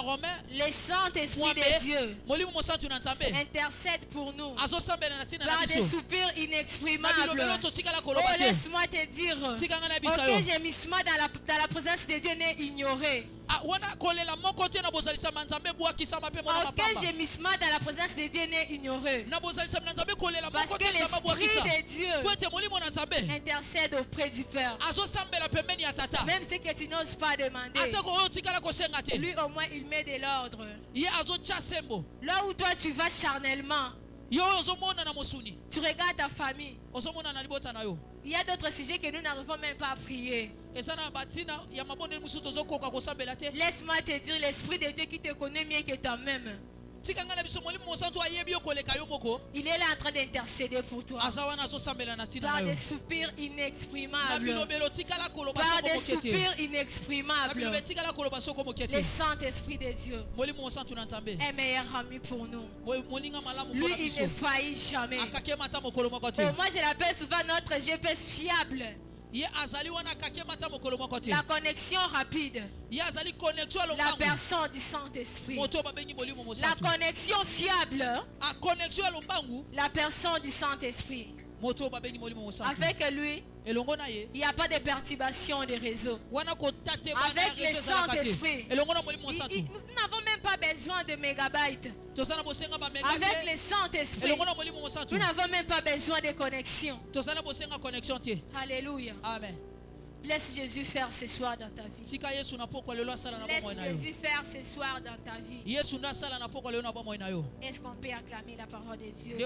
D: romain
C: le Saint-Esprit
D: mwambe
C: de Dieu
D: molimo mosantu na nzambe
C: intercède pour nous
D: azosambela na ntina na
C: par des
D: biso
C: soupirs
D: na
C: inexprimables.
D: bilobelo totikala
C: Oh,
D: koloba te
C: laisse-moi te dire,
D: tika ngai na bisa yo
C: aucun gémissement dans la présence de Dieu n'est ignoré.
D: wana kolela moko te na bozalisama nzambe ebwakisama mpe mwana
C: Aucun
D: mapamba
C: gémissement dans la présence de Dieu n'est ignoré.
D: na bozalisama na nzambe kolela
C: Parce
D: moko
C: que
D: te nzambe
C: l'Esprit
D: abwakisa
C: de Dieu
D: po ete molimo na nzambe
C: intercède auprès du Père.
D: azosambela pembeni ya tata
C: Même ce que tu n'oses pas demander,
D: atako oyo otikala kosenga te
C: lui au moins il met de l'ordre.
D: ye azotya sembo
C: Là où toi tu vas charnellement,
D: yo oyo ozomona na mosuni
C: tu regardes ta famille.
D: ozomona na libota na yo
C: Il y a d'autres sujets que nous n'arrivons même pas à prier.
D: eza na batina ya mabondeli mosusu tozokoka kosambela te
C: Laisse-moi te dire, l'Esprit de Dieu qui te connaît mieux que toi-même Il est là en train d'intercéder pour toi. Par des soupirs inexprimables. Par des soupirs inexprimables. Le Saint-Esprit de Dieu est meilleur ami pour nous. Lui, il ne faillit jamais. Oh, moi, je l'appelle souvent notre GPS fiable. La connexion rapide. La personne du Saint-Esprit. La connexion fiable. La personne du Saint-Esprit. Avec lui, il n'y a pas de perturbation de réseau. Avec le Saint-Esprit, nous n'avons même pas besoin de mégabytes. Avec le Saint-Esprit, nous n'avons même pas besoin de connexion. Alléluia.
D: Amen.
C: Laisse Jésus faire ce soir dans ta vie. Laisse Jésus faire ce soir dans ta vie. Est-ce qu'on peut acclamer la parole de Dieu?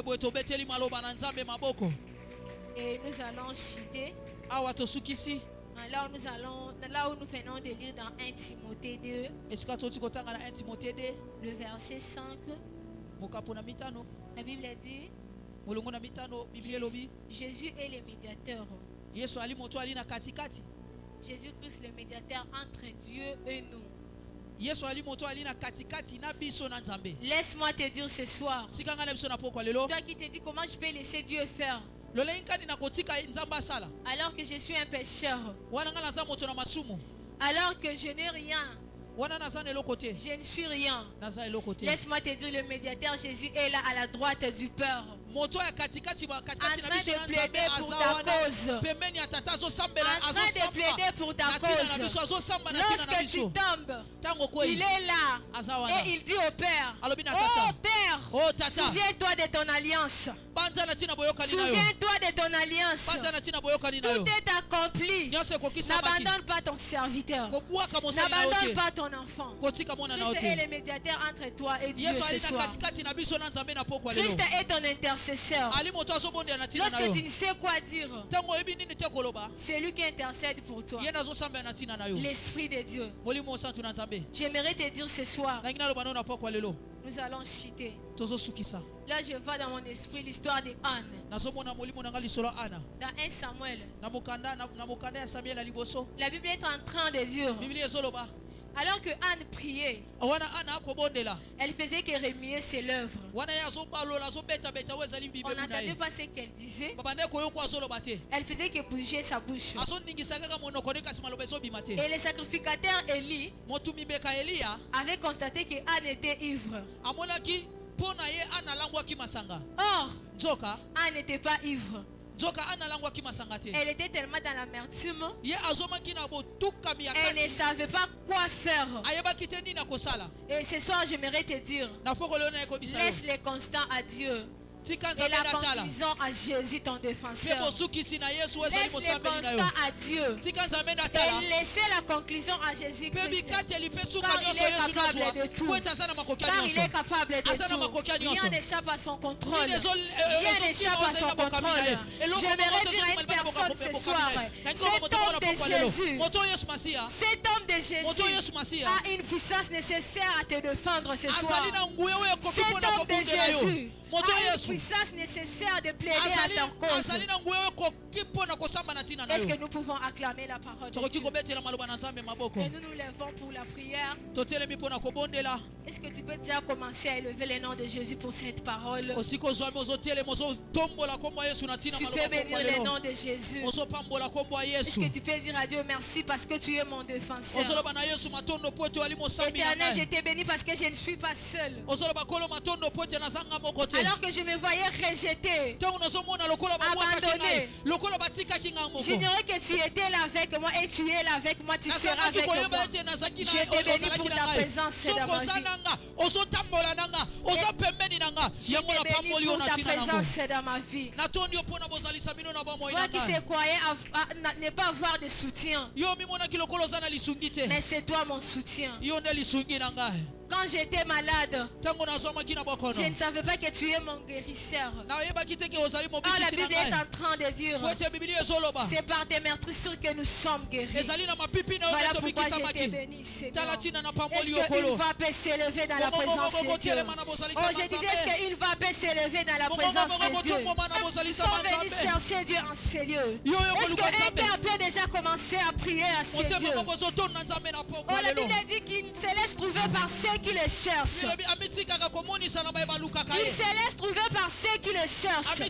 C: Et nous allons citer là où nous venons de lire dans 1 Timothée 2, le verset 5. La Bible dit Jésus est le médiateur. Jésus-Christ le médiateur entre Dieu et nous. Laisse-moi te dire ce soir, toi qui te dis comment je peux laisser Dieu faire alors que je suis un pécheur, alors que je n'ai rien, je ne suis rien. Laisse-moi te dire, le médiateur Jésus est là à la droite du Père, en train de plaider pour ta cause. En train de plaider pour ta cause. Lorsque tu tombes, il est là et il dit au Père, oh Père, souviens-toi de ton alliance. Souviens-toi de ton alliance. Tout est accompli. N'abandonne pas ton serviteur. N'abandonne pas ton enfant. Christ est le médiateur entre toi et Dieu ce soir. Christ est ton intercesseur. Lorsque tu ne sais quoi dire, c'est lui qui intercède pour toi. L'Esprit de Dieu. J'aimerais te dire ce soir, nous allons citer. Là, je vois dans mon esprit l'histoire de Anne. Dans 1 Samuel, la Bible est en train de dire, alors que Anne priait, elle faisait que remuer ses lèvres. On n'entendait pas ce qu'elle disait. Elle faisait que bouger sa bouche. Et le sacrificateur Élie avait constaté que Anne était ivre. Or, Anne n'était pas ivre. Elle était tellement dans l'amertume. Elle ne savait pas quoi faire. Et ce soir, j'aimerais te dire, laisse les constants à Dieu. Et la conclusion à Jésus ton défenseur. Laisse les constants à Dieu. Et laissez la conclusion à Jésus Christ. Car il est capable de tout. Car il est capable de tout. Rien n'échappe à son contrôle. Rien n'échappe à son contrôle. J'aimerais dire à une personne ce soir, cet homme de Jésus a une puissance nécessaire à te défendre ce soir. Cet homme de Jésus a une puissance nécessaire de plaider à ta cause. Est-ce que nous pouvons acclamer la parole de Dieu? Et nous nous levons pour la prière. Est-ce que tu peux déjà commencer à élever le nom de Jésus pour cette parole? Tu peux bénir le nom de Jésus. Est-ce que tu peux dire à Dieu merci parce que tu es mon défenseur? Éternel, je t'ai béni parce que je ne suis pas seul. Alors que je me voyais rejeté, abandonné, j'ignorais que tu étais là avec moi et tu es là avec moi, tu seras avec moi. Je te bénis pour ta présence dans ma vie. Je te bénis pour ta présence dans ma vie. Moi qui se croyais ne pas avoir de soutien, mais c'est toi mon soutien. Quand j'étais malade,
D: ntango nazwamaki na
C: je
D: bokono
C: ne savais pas que tu es mon guérisseur.
D: nayebaki te ke ozali
C: Quand la
D: mobikisi na
C: Bible est
D: ngai
C: en train de dire,
D: po ete biblia ezoloba
C: c'est par tes meurtrissures que nous sommes guéris.
D: ezali na mapipi na yo
C: Voilà
D: nde
C: pourquoi je t'ai
D: tobikisamaki
C: béni, Seigneur.
D: tala ntina na
C: Est-ce
D: pamboli
C: qu'une
D: okolo
C: voix peut s'élever dans la présence de Dieu? Oh, je disais, est-ce qu'une voix peut s'élever dans la présence de Dieu? Nous sommes venus chercher Dieu en ces lieux. Est-ce qu'un cœur peut déjà commencer à prier à ces dieux? Oh, la Bible dit qu'il se laisse trouver par ceux qui le cherchent. Il se laisse trouver par ceux qui le cherchent. Ça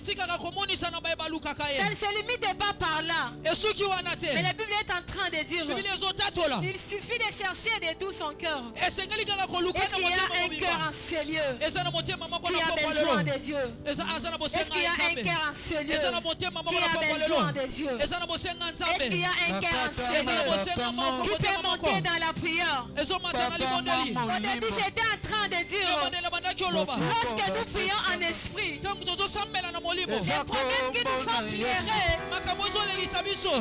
C: ne se limite pas par là. Mais la Bible est en train de dire, il suffit de chercher de tout son cœur. Est-ce qu'il y a un cœur en ces lieux qui a besoin de Dieu? Est-ce qu'il y a un cœur en ces lieux qui a besoin de Dieu? Est-ce qu'il y a un cœur en ces lieux qui peut monter dans la prière? Au début, j'étais en train de dire, lorsque nous prions en esprit, les problèmes qui nous font prier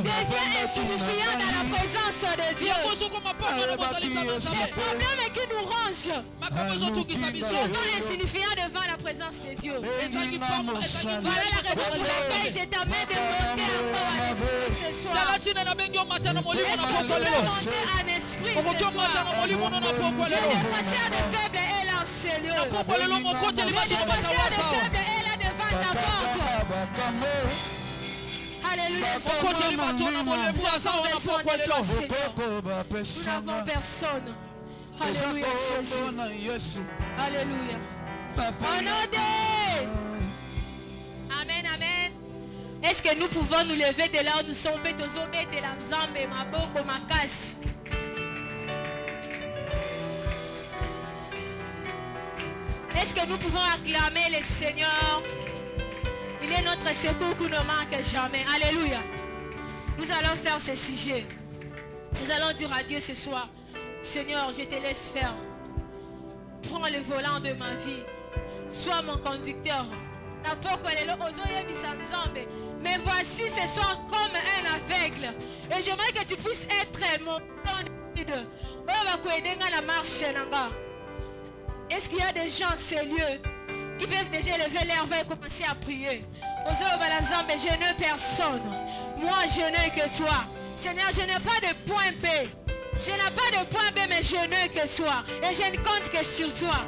C: deviennent insignifiants dans la présence de Dieu. Les problèmes qui nous rongent deviennent insignifiants devant la présence de Dieu. Voilà la raison pour laquelle je t'amène de monter encore en esprit ce soir. Est-ce que tu peux monter en esprit ce soir? Le passeur de faible est là en ces lieux. Le passeur de faible est là devant ta porte. Alléluia. Nous n'avons personne. Alléluia, Jésus. Alléluia. Au nom de... Amen, amen. Est-ce que nous pouvons nous lever de là où nous sommes? De la zambe, ma boko, ma casse. Est-ce que nous pouvons acclamer le Seigneur? Il est notre secours qui ne manque jamais. Alléluia. Nous allons faire ce sujet. Nous allons dire à Dieu ce soir, Seigneur, je te laisse faire. Prends le volant de ma vie. Sois mon conducteur. Mais voici ce soir comme un aveugle. Et j'aimerais que tu puisses être mon guide. Est-ce qu'il y a des gens en ces lieux qui peuvent déjà lever leur voix et commencer à prier? Je n'ai personne. Moi, je n'ai que toi. Seigneur, je n'ai pas de point B. Je n'ai pas de point B, mais je n'ai que toi. Et je ne compte que sur toi.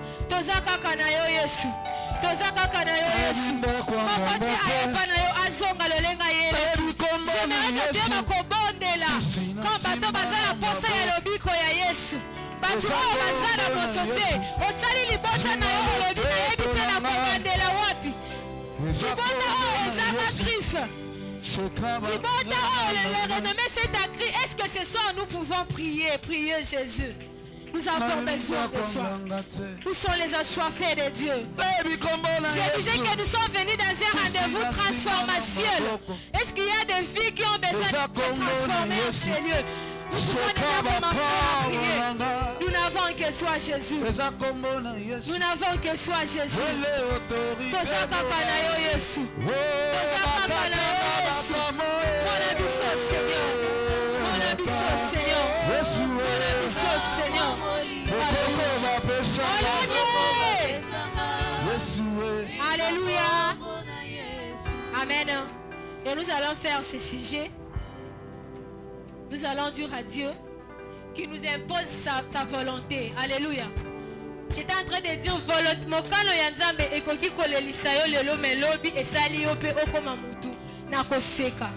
C: Est-ce que ce soir nous pouvons prier Jésus? Nous avons besoin de soi. Où sont les assoiffés de Dieu? Je disais que nous sommes venus dans un rendez-vous transformationnel. Est-ce qu'il y a des vies qui ont besoin d'être transformées en ces lieux? Nous pouvons déjà commencer à prier. Nous n'avons que toi, Jésus. Nous n'avons que toi, Jésus. Seigneur. Alléluia. Amen. Et nous allons faire ce sujet. Nous allons dire à Dieu qui nous impose sa volonté. Alléluia. J'étais en train de dire volonté. Mokano yanzambe ekoki kolelisa yo lelo melobi esali yo pe okoma mutu nakoseka.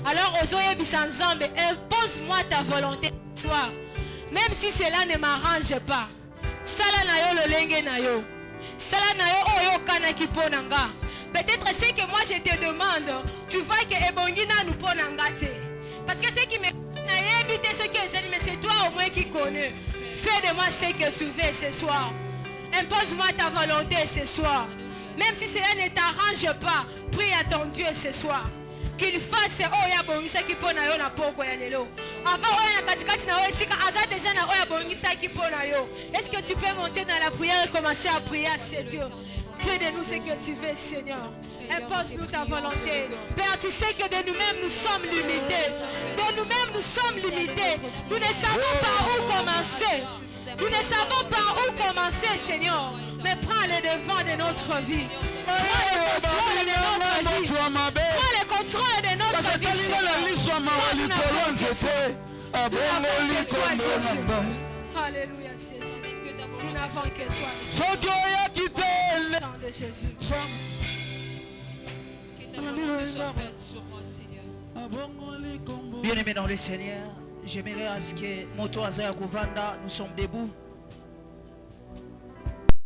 C: Alors ozoyebisa nzambe, impose-moi ta volonté toi. Même si cela ne m'arrange pas. Sala na yo lolenge na yo. Sala na yo oyo kana ki ponanga. Peut-être c'est que moi je te demande, tu vois que ebongina nous ponanga te. Parce que ce qui me éviter ce que c'est, mais c'est toi au moins qui connais. Fais de moi ce que tu veux ce soir. Impose-moi ta volonté ce soir. Même si cela ne t'arrange pas, prie à ton Dieu ce soir. Qu'il fasse oya bongisa ki pona yo na poko ya lelo. Avant oya na katikati na oya sika aza déjà na oya bongisa ki pona yo. Est-ce que tu peux monter dans la prière et commencer à prier à ce Dieu? Fais de nous ce que tu veux, Seigneur. Impose-nous ta volonté. Père, tu sais que de nous-mêmes nous sommes limités. De nous-mêmes nous sommes limités. Nous ne savons pas où commencer.
B: Nous ne savons pas où commencer, Seigneur. Mais prends le devant de notre vie. Prends le contrôle de notre vie. Prends le contrôle de notre vie, Seigneur. Alléluia, Jésus. Nous n'avons que toi. Sang de Jésus.
E: Bien-aimés dans le Seigneur, j'aimerais à ce que Moto Azaya Kouvanda, nous sommes debout.